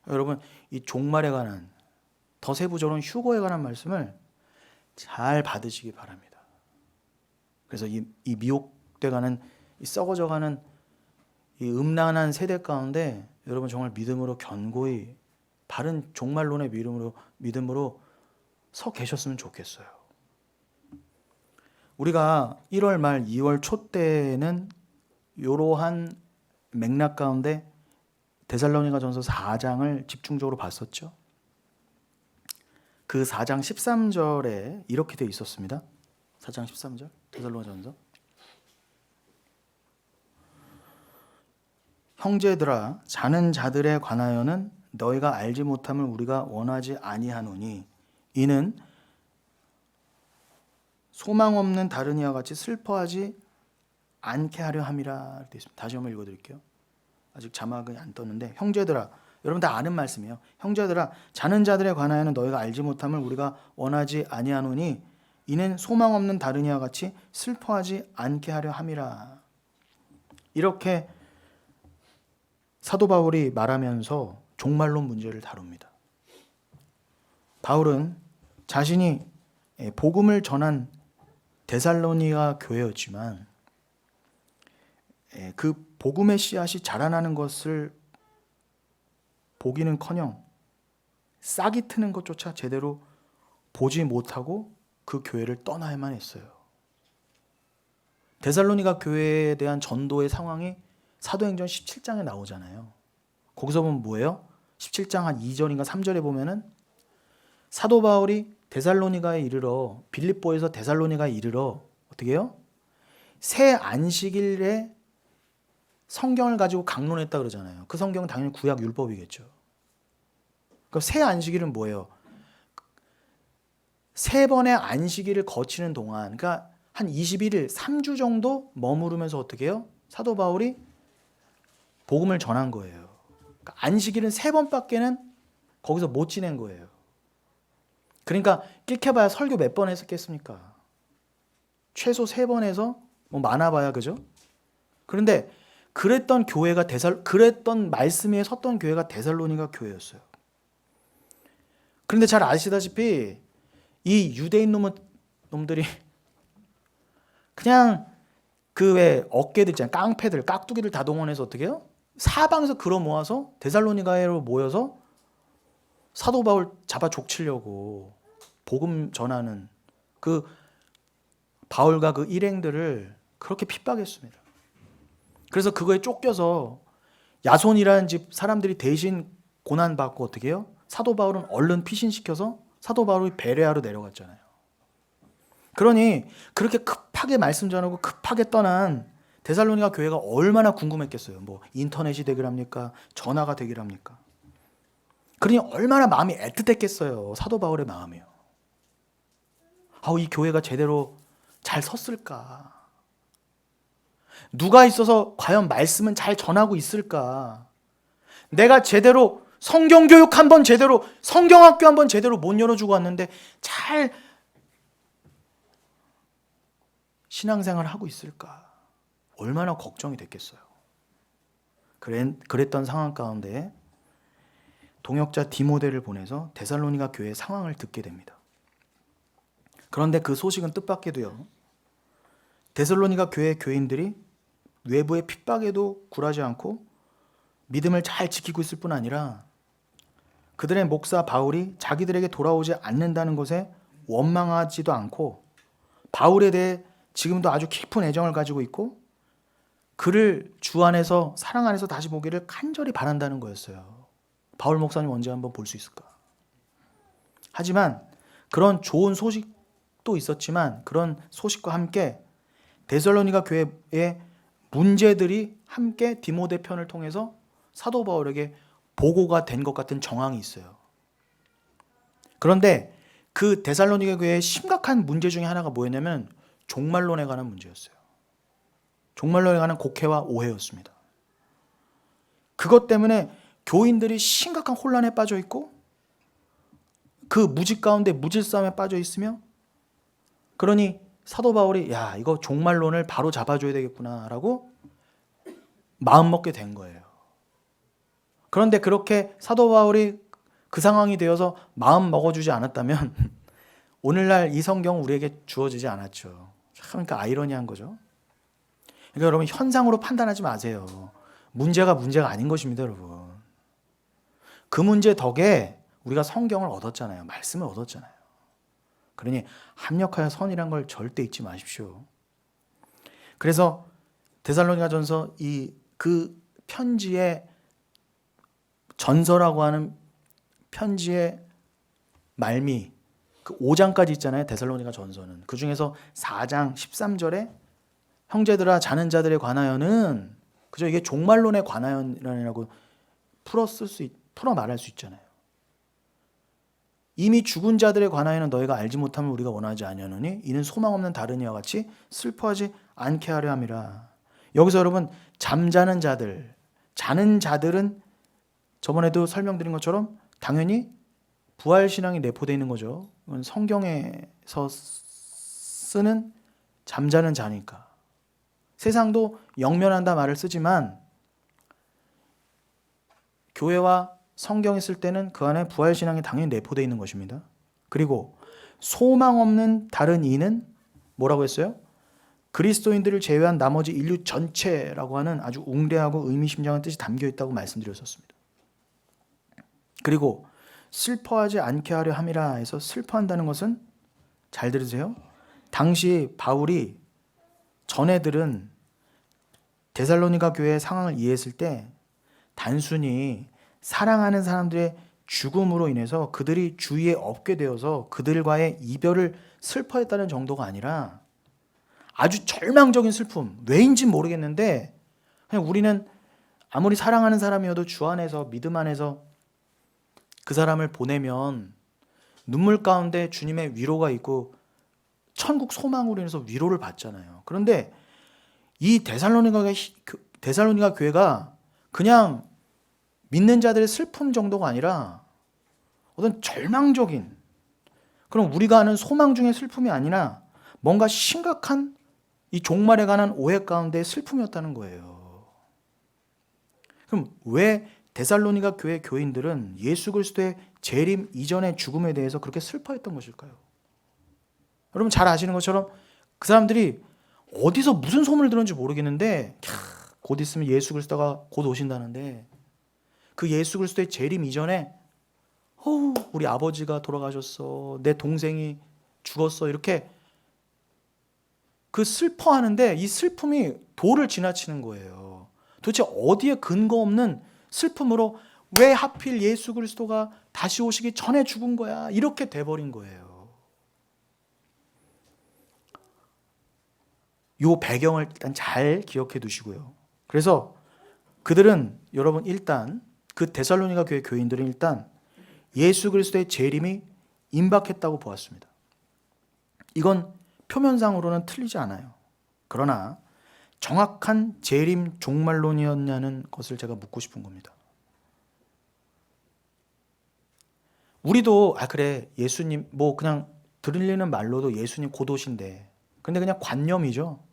여러분 이 종말에 관한 더 세부적으로 휴거에 관한 말씀을 잘 받으시기 바랍니다. 그래서 이 미혹돼가는 이 썩어져가는 이 음란한 세대 가운데 여러분 정말 믿음으로 견고히 바른 종말론의 믿음으로 서 계셨으면 좋겠어요. 우리가 1월 말 2월 초 때는 이러한 맥락 가운데 데살로니가전서 4장을 집중적으로 봤었죠. 그 4장 13절에 이렇게 되어 있었습니다. 4장 13절 데살로니가전서. 형제들아 자는 자들에 관하여는 너희가 알지 못함을 우리가 원하지 아니하노니 이는 소망 없는 다른 이와 같이 슬퍼하지 않게 하려 함이라. 다시 한번 읽어드릴게요. 아직 자막이 안 떴는데 형제들아, 여러분 다 아는 말씀이에요. 형제들아 자는 자들에 관하여는 너희가 알지 못함을 우리가 원하지 아니하노니 이는 소망 없는 다른 이와 같이 슬퍼하지 않게 하려 함이라. 이렇게 사도 바울이 말하면서 종말론 문제를 다룹니다. 바울은 자신이 복음을 전한 데살로니가 교회였지만 그 복음의 씨앗이 자라나는 것을 보기는커녕 싹이 트는 것조차 제대로 보지 못하고 그 교회를 떠나야만 했어요. 데살로니가 교회에 대한 전도의 상황이 사도행전 17장에 나오잖아요. 거기서 보면 뭐예요? 17장 한 2절인가 3절에 보면은 사도 바울이 데살로니가에 이르러 빌립보에서 데살로니가에 이르러 어떻게 해요? 새 안식일에 성경을 가지고 강론했다 그러잖아요. 그 성경은 당연히 구약 율법이겠죠. 그럼 새 안식일은 뭐예요? 세 번의 안식일을 거치는 동안, 그러니까 한 21일, 3주 정도 머무르면서 어떻게 해요? 사도 바울이 복음을 전한 거예요. 그러니까 안식일은 3번밖에는 거기서 못 지낸 거예요. 그러니까 끽해봐야 설교 몇 번 했었겠습니까? 최소 3번 해서 뭐 많아봐야, 그죠? 그런데 그랬던 교회가 그랬던 말씀 위에 섰던 교회가 데살로니가 교회였어요. 그런데 잘 아시다시피 이 유대인 놈들이 그냥 그 왜 어깨들 있잖아요. 깡패들, 깍두기들 다 동원해서 어떻게 해요? 사방에서 끌어 모아서 데살로니가로 모여서 사도 바울 잡아 족치려고 복음 전하는 그 바울과 그 일행들을 그렇게 핍박했습니다. 그래서 그거에 쫓겨서 야손이라는 집 사람들이 대신 고난받고 어떻게 해요? 사도 바울은 얼른 피신시켜서 사도 바울이 베레아로 내려갔잖아요. 그러니 그렇게 급하게 말씀 전하고 급하게 떠난 데살로니가 교회가 얼마나 궁금했겠어요. 뭐 인터넷이 되길 합니까? 전화가 되길 합니까? 그러니 얼마나 마음이 애틋했겠어요. 사도 바울의 마음이요. 이 교회가 제대로 잘 섰을까? 누가 있어서 과연 말씀은 잘 전하고 있을까? 내가 제대로 성경교육 한번 제대로, 성경학교 한번 제대로 못 열어주고 왔는데 잘 신앙생활을 하고 있을까? 얼마나 걱정이 됐겠어요. 그랬던 상황 가운데 동역자 디모데를 보내서 데살로니가 교회의 상황을 듣게 됩니다. 그런데 그 소식은 뜻밖에도요, 데살로니가 교회 교인들이 외부의 핍박에도 굴하지 않고 믿음을 잘 지키고 있을 뿐 아니라 그들의 목사 바울이 자기들에게 돌아오지 않는다는 것에 원망하지도 않고 바울에 대해 지금도 아주 깊은 애정을 가지고 있고 그를 주 안에서, 사랑 안에서 다시 보기를 간절히 바란다는 거였어요. 바울 목사님 언제 한번 볼 수 있을까? 하지만 그런 좋은 소식도 있었지만 그런 소식과 함께 데살로니가 교회의 문제들이 함께 디모데 편을 통해서 사도 바울에게 보고가 된 것 같은 정황이 있어요. 그런데 그 데살로니가 교회의 심각한 문제 중에 하나가 뭐였냐면 종말론에 관한 문제였어요. 종말론에 관한 곡해와 오해였습니다. 그것 때문에 교인들이 심각한 혼란에 빠져 있고 그 무지 가운데 무질서함에 빠져 있으며, 그러니 사도 바울이 이거 종말론을 바로 잡아줘야 되겠구나라고 마음먹게 된 거예요. 그런데 그렇게 사도 바울이 그 상황이 되어서 마음 먹어주지 않았다면 오늘날 이 성경 우리에게 주어지지 않았죠. 그러니까 아이러니한 거죠. 그러니까 여러분, 현상으로 판단하지 마세요. 문제가 아닌 것입니다, 여러분. 그 문제 덕에 우리가 성경을 얻었잖아요. 말씀을 얻었잖아요. 그러니 합력하여 선이란 걸 절대 잊지 마십시오. 그래서 데살로니가전서 그 편지의 전서라고 하는 편지의 말미, 그 5장까지 있잖아요. 데살로니가 전서는. 그 중에서 4장 13절에 형제들아 자는 자들에 관하여는, 그죠? 이게 종말론에 관하여라고 풀어 말할 수 있잖아요. 이미 죽은 자들에 관하여는 너희가 알지 못함을 우리가 원하지 아니하노니 이는 소망 없는 다른 이와 같이 슬퍼하지 않게 하려 함이라. 여기서 여러분, 잠자는 자들, 자는 자들은 저번에도 설명드린 것처럼 당연히 부활신앙이 내포되어 있는 거죠. 이건 성경에서 쓰는 잠자는 자니까. 세상도 영면한다 말을 쓰지만 교회와 성경에 쓸 때는 그 안에 부활신앙이 당연히 내포되어 있는 것입니다. 그리고 소망 없는 다른 이는 뭐라고 했어요? 그리스도인들을 제외한 나머지 인류 전체라고 하는 아주 웅대하고 의미심장한 뜻이 담겨 있다고 말씀드렸었습니다. 그리고 슬퍼하지 않게 하려 함이라 해서 슬퍼한다는 것은, 잘 들으세요, 당시 바울이 전애들은 데살로니가 교회의 상황을 이해했을 때 단순히 사랑하는 사람들의 죽음으로 인해서 그들이 주위에 없게 되어서 그들과의 이별을 슬퍼했다는 정도가 아니라 아주 절망적인 슬픔, 왜인지 모르겠는데 그냥 우리는 아무리 사랑하는 사람이어도 주 안에서, 믿음 안에서 그 사람을 보내면 눈물 가운데 주님의 위로가 있고 천국 소망으로 인해서 위로를 받잖아요. 그런데 이 데살로니가 교회가 그냥 믿는 자들의 슬픔 정도가 아니라 어떤 절망적인, 그럼 우리가 아는 소망 중의 슬픔이 아니라 뭔가 심각한 이 종말에 관한 오해 가운데 슬픔이었다는 거예요. 그럼 왜 데살로니가 교회 교인들은 예수 그리스도의 재림 이전의 죽음에 대해서 그렇게 슬퍼했던 것일까요? 여러분 잘 아시는 것처럼 그 사람들이 어디서 무슨 소문을 들었는지 모르겠는데 곧 있으면 예수 그리스도가 곧 오신다는데 그 예수 그리스도의 재림 이전에 우리 아버지가 돌아가셨어, 내 동생이 죽었어, 이렇게 그 슬퍼하는데 이 슬픔이 도를 지나치는 거예요. 도대체 어디에 근거 없는 슬픔으로 왜 하필 예수 그리스도가 다시 오시기 전에 죽은 거야, 이렇게 돼버린 거예요. 요 배경을 일단 잘 기억해 두시고요. 그래서 그들은 여러분 일단 그 데살로니가 교회 교인들은 일단 예수 그리스도의 재림이 임박했다고 보았습니다. 이건 표면상으로는 틀리지 않아요. 그러나 정확한 재림 종말론이었냐는 것을 제가 묻고 싶은 겁니다. 우리도 그래 예수님 뭐 그냥 들리는 말로도 예수님 곧 오신대. 근데 그냥 관념이죠.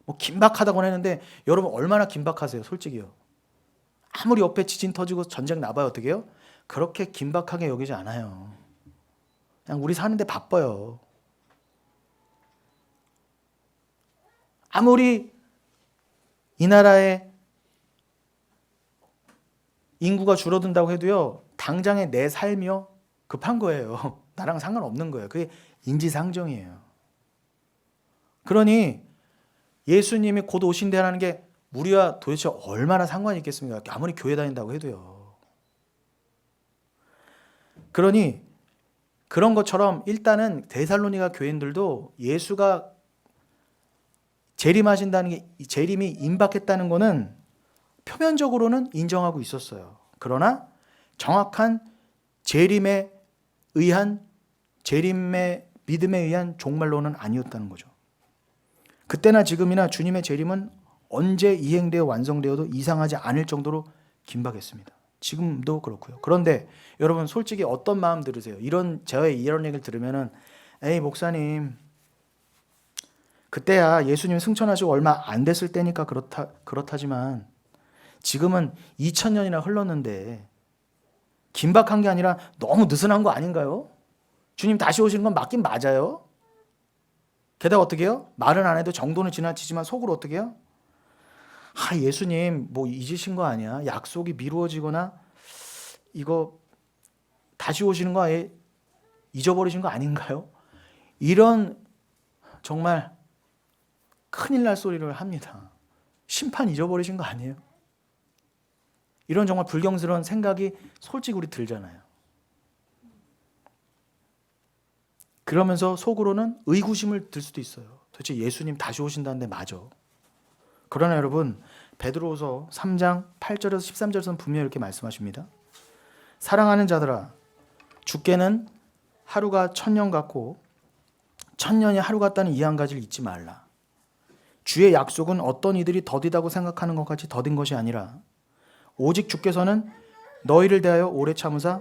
뭐 긴박하다고 했는데 여러분 얼마나 긴박하세요? 솔직히요. 아무리 옆에 지진 터지고 전쟁 나봐요 어떻게 해요? 그렇게 긴박하게 여기지 않아요. 그냥 우리 사는데 바빠요. 아무리 이 나라의 인구가 줄어든다고 해도요, 당장에 내 삶이요 급한 거예요. 나랑 상관없는 거예요. 그게 인지상정이에요. 그러니 예수님이 곧 오신다라는 게 우리와 도대체 얼마나 상관이 있겠습니까? 아무리 교회 다닌다고 해도요. 그러니 그런 것처럼 일단은 데살로니가 교인들도 예수가 재림하신다는 게 재림이 임박했다는 거는 표면적으로는 인정하고 있었어요. 그러나 정확한 재림에 의한 재림의 믿음에 의한 종말론은 아니었다는 거죠. 그때나 지금이나 주님의 재림은 언제 이행되어 완성되어도 이상하지 않을 정도로 긴박했습니다. 지금도 그렇고요. 그런데 여러분 솔직히 어떤 마음 들으세요? 저의 이런 얘기를 들으면은 에이 목사님 그때야 예수님 승천하시고 얼마 안 됐을 때니까 그렇다지만 지금은 2000년이나 흘렀는데 긴박한 게 아니라 너무 느슨한 거 아닌가요? 주님 다시 오시는 건 맞긴 맞아요. 게다가 어떻게 해요? 말은 안 해도 정도는 지나치지만 속으로 어떻게 해요? 예수님 뭐 잊으신 거 아니야? 약속이 미루어지거나 이거 다시 오시는 거 아예 잊어버리신 거 아닌가요? 이런 정말 큰일 날 소리를 합니다. 심판 잊어버리신 거 아니에요? 이런 정말 불경스러운 생각이 솔직히 우리 들잖아요. 그러면서 속으로는 의구심을 들 수도 있어요. 도대체 예수님 다시 오신다는데 맞아. 그러나 여러분 베드로후서 3장 8절에서 13절에서는 분명히 이렇게 말씀하십니다. 사랑하는 자들아 주께는 하루가 1000년 같고 1000년이 하루 같다는 이 한 가지를 잊지 말라. 주의 약속은 어떤 이들이 더디다고 생각하는 것 같이 더딘 것이 아니라 오직 주께서는 너희를 대하여 오래 참으사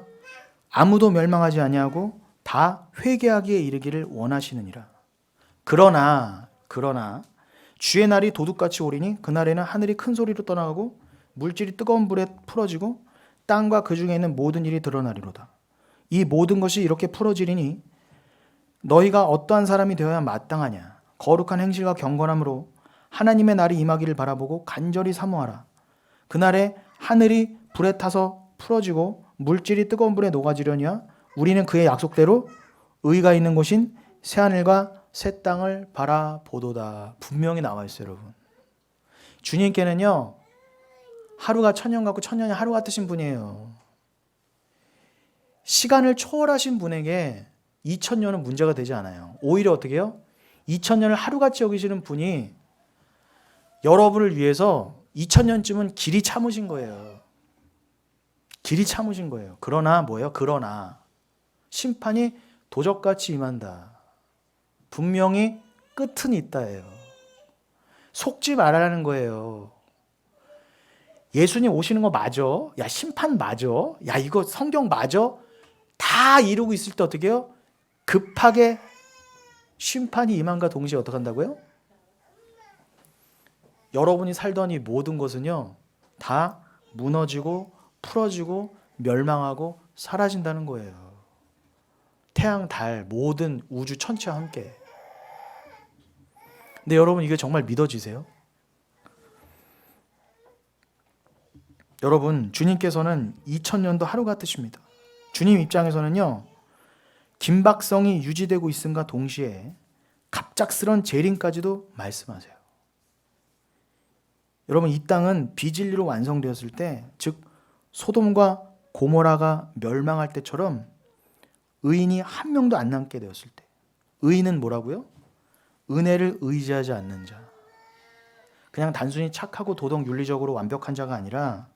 아무도 멸망하지 아니하고 다 회개하기에 이르기를 원하시느니라. 그러나 주의 날이 도둑같이 오리니 그날에는 하늘이 큰 소리로 떠나가고 물질이 뜨거운 불에 풀어지고 땅과 그 중에 있는 모든 일이 드러나리로다. 이 모든 것이 이렇게 풀어지리니 너희가 어떠한 사람이 되어야 마땅하냐. 거룩한 행실과 경건함으로 하나님의 날이 임하기를 바라보고 간절히 사모하라. 그날에 하늘이 불에 타서 풀어지고 물질이 뜨거운 불에 녹아지려니와 우리는 그의 약속대로 의가 있는 곳인 새하늘과 새 땅을 바라보도다. 분명히 나와 있어요, 여러분. 주님께는요 하루가 1000년 같고 1000년이 하루 같으신 분이에요. 시간을 초월하신 분에게 2000년은 문제가 되지 않아요. 오히려 어떻게 해요? 2000년을 하루같이 여기시는 분이 여러분을 위해서 2000년쯤은 길이 참으신 거예요. 길이 참으신 거예요. 그러나 뭐예요? 그러나 심판이 도적같이 임한다. 분명히 끝은 있다예요. 속지 말라는 거예요. 예수님 오시는 거 맞아? 야 심판 맞아? 야 이거 성경 맞아? 다 이루고 있을 때 어떻게 해요? 급하게 심판이 임함과 동시에 어떻게 한다고요? 여러분이 살던 이 모든 것은요 다 무너지고 풀어지고 멸망하고 사라진다는 거예요. 태양, 달, 모든 우주 천체와 함께. 근데 여러분 이게 정말 믿어지세요? 여러분 주님께서는 2000년도 하루 같으십니다. 주님 입장에서는요 긴박성이 유지되고 있음과 동시에 갑작스런 재림까지도 말씀하세요. 여러분 이 땅은 비진리로 완성되었을 때, 즉 소돔과 고모라가 멸망할 때처럼 의인이 한 명도 안 남게 되었을 때, 의인은 뭐라고요? 은혜를 의지하지 않는 자. 그냥 단순히 착하고 도덕 윤리적으로 완벽한 자가 아니라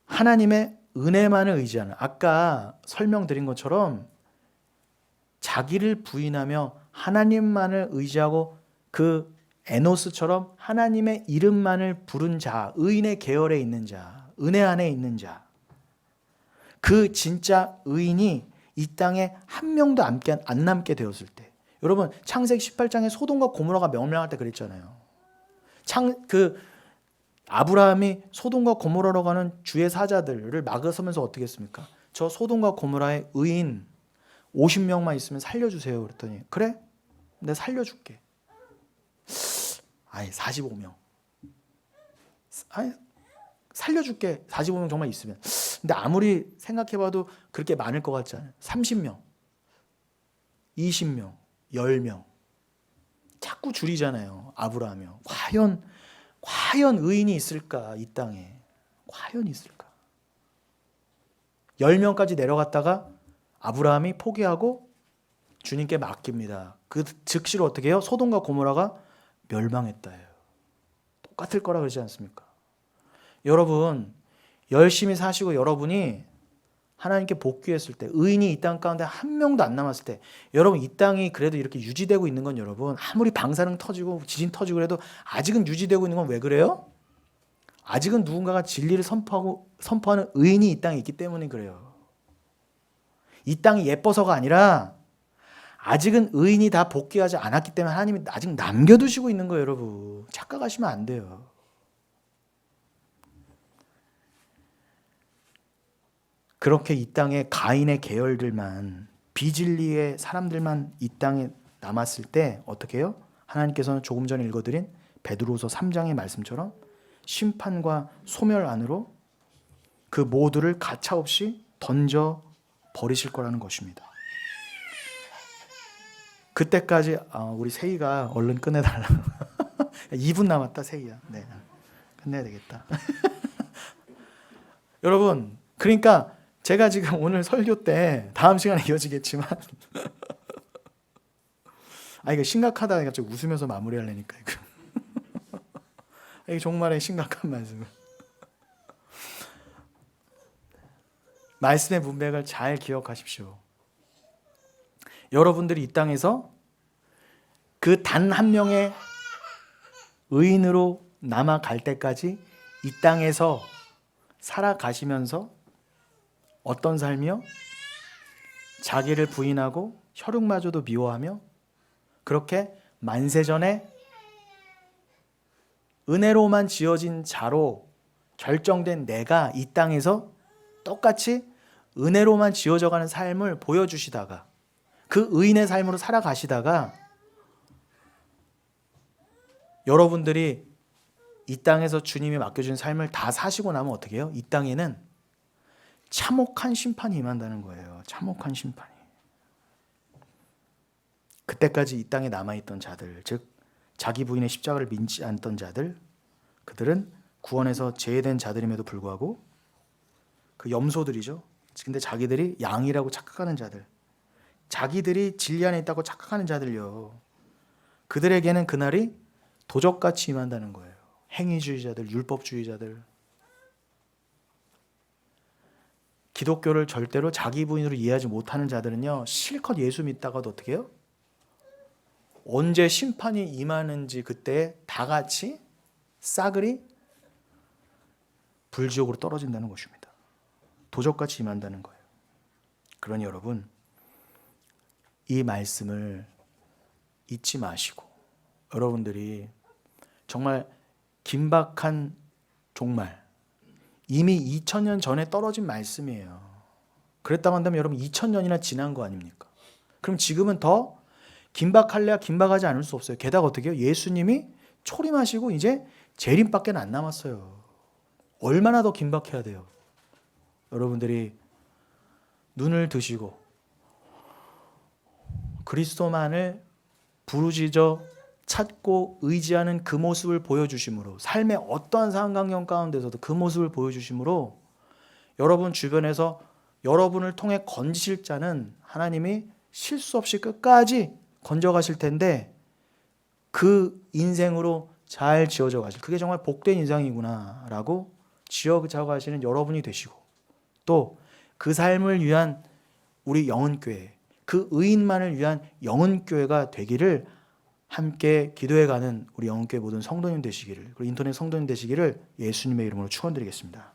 하나님의 은혜만을 의지하는, 아까 설명드린 것처럼 자기를 부인하며 하나님만을 의지하고 그 에노스처럼 하나님의 이름만을 부른 자, 의인의 계열에 있는 자, 은혜 안에 있는 자, 그 진짜 의인이 이 땅에 한 명도 안 남게 되었을 때, 여러분 창세기 18장에 소돔과 고모라가 멸망할 때 그랬잖아요. 아브라함이 소돔과 고모라로 가는 주의 사자들을 막아서면서 어떻게 했습니까? 저 소돔과 고모라의 의인 50명만 있으면 살려주세요. 그랬더니 그래? 내가 살려줄게. 아니 45명. 아니 살려줄게. 45명 정말 있으면. 근데 아무리 생각해봐도 그렇게 많을 것 같지 않아요. 30명, 20명, 10명. 자꾸 줄이잖아요. 아브라함이요. 과연 의인이 있을까? 이 땅에. 과연 있을까? 10명까지 내려갔다가 아브라함이 포기하고 주님께 맡깁니다. 그 즉시로 어떻게 해요? 소돔과 고모라가 멸망했다예요. 똑같을 거라 그러지 않습니까? 여러분 열심히 사시고 여러분이 하나님께 복귀했을 때, 의인이 이 땅 가운데 한 명도 안 남았을 때, 여러분 이 땅이 그래도 이렇게 유지되고 있는 건, 여러분 아무리 방사능 터지고 지진 터지고 그래도 아직은 유지되고 있는 건 왜 그래요? 아직은 누군가가 진리를 선포하는 의인이 이 땅에 있기 때문에 그래요. 이 땅이 예뻐서가 아니라 아직은 의인이 다 복귀하지 않았기 때문에 하나님이 아직 남겨두시고 있는 거예요. 여러분 착각하시면 안 돼요. 그렇게 이 땅에 가인의 계열들만, 비진리의 사람들만 이 땅에 남았을 때 어떻게 해요? 하나님께서는 조금 전에 읽어드린 베드로서 3장의 말씀처럼 심판과 소멸 안으로 그 모두를 가차없이 던져 버리실 거라는 것입니다. 그때까지 우리 세희가 얼른 끝내달라. 2분 남았다 세희야. 네, 끝내야 되겠다. 여러분 그러니까 제가 지금 오늘 설교 때 다음 시간에 이어지겠지만 이거 심각하다. 갑자기 웃으면서 마무리하려니까 이게 정말 심각한 말씀. 말씀의 문맥을 잘 기억하십시오. 여러분들이 이 땅에서 그 단 한 명의 의인으로 남아갈 때까지 이 땅에서 살아가시면서 어떤 삶이요? 자기를 부인하고 혈육마저도 미워하며 그렇게 만세전에 은혜로만 지어진 자로 결정된 내가 이 땅에서 똑같이 은혜로만 지어져가는 삶을 보여주시다가 그 의인의 삶으로 살아가시다가 여러분들이 이 땅에서 주님이 맡겨준 삶을 다 사시고 나면 어떻게 해요? 이 땅에는 참혹한 심판이 임한다는 거예요. 참혹한 심판이. 그때까지 이 땅에 남아있던 자들, 즉 자기 부인의 십자가를 믿지 않던 자들, 그들은 구원에서 제외된 자들임에도 불구하고 그 염소들이죠. 근데 자기들이 양이라고 착각하는 자들, 자기들이 진리 안에 있다고 착각하는 자들요. 그들에게는 그날이 도적같이 임한다는 거예요. 행위주의자들, 율법주의자들. 기독교를 절대로 자기 부인으로 이해하지 못하는 자들은요, 실컷 예수 믿다가도 어떻게 해요? 언제 심판이 임하는지 그때 다 같이 싸그리 불지옥으로 떨어진다는 것입니다. 도적같이 임한다는 거예요. 그러니 여러분, 이 말씀을 잊지 마시고 여러분들이 정말 긴박한 종말, 이미 2000년 전에 떨어진 말씀이에요. 그랬다고 한다면 여러분 2000년이나 지난 거 아닙니까? 그럼 지금은 더 긴박할래야 긴박하지 않을 수 없어요. 게다가 어떻게 해요? 예수님이 초림하시고 이제 재림밖에 안 남았어요. 얼마나 더 긴박해야 돼요? 여러분들이 눈을 드시고 그리스도만을 부르짖어 찾고 의지하는 그 모습을 보여주심으로, 삶의 어떠한 상황 가운데서도 그 모습을 보여주심으로 여러분 주변에서 여러분을 통해 건지실 자는 하나님이 실수 없이 끝까지 건져가실 텐데 그 인생으로 잘 지어져 가실, 그게 정말 복된 인생이구나라고 지어져 가시는 여러분이 되시고, 또 그 삶을 위한 우리 영혼교회, 그 의인만을 위한 영혼교회가 되기를 함께 기도해가는 우리 영혼교회 모든 성도님 되시기를, 그리고 인터넷 성도님 되시기를 예수님의 이름으로 축원드리겠습니다.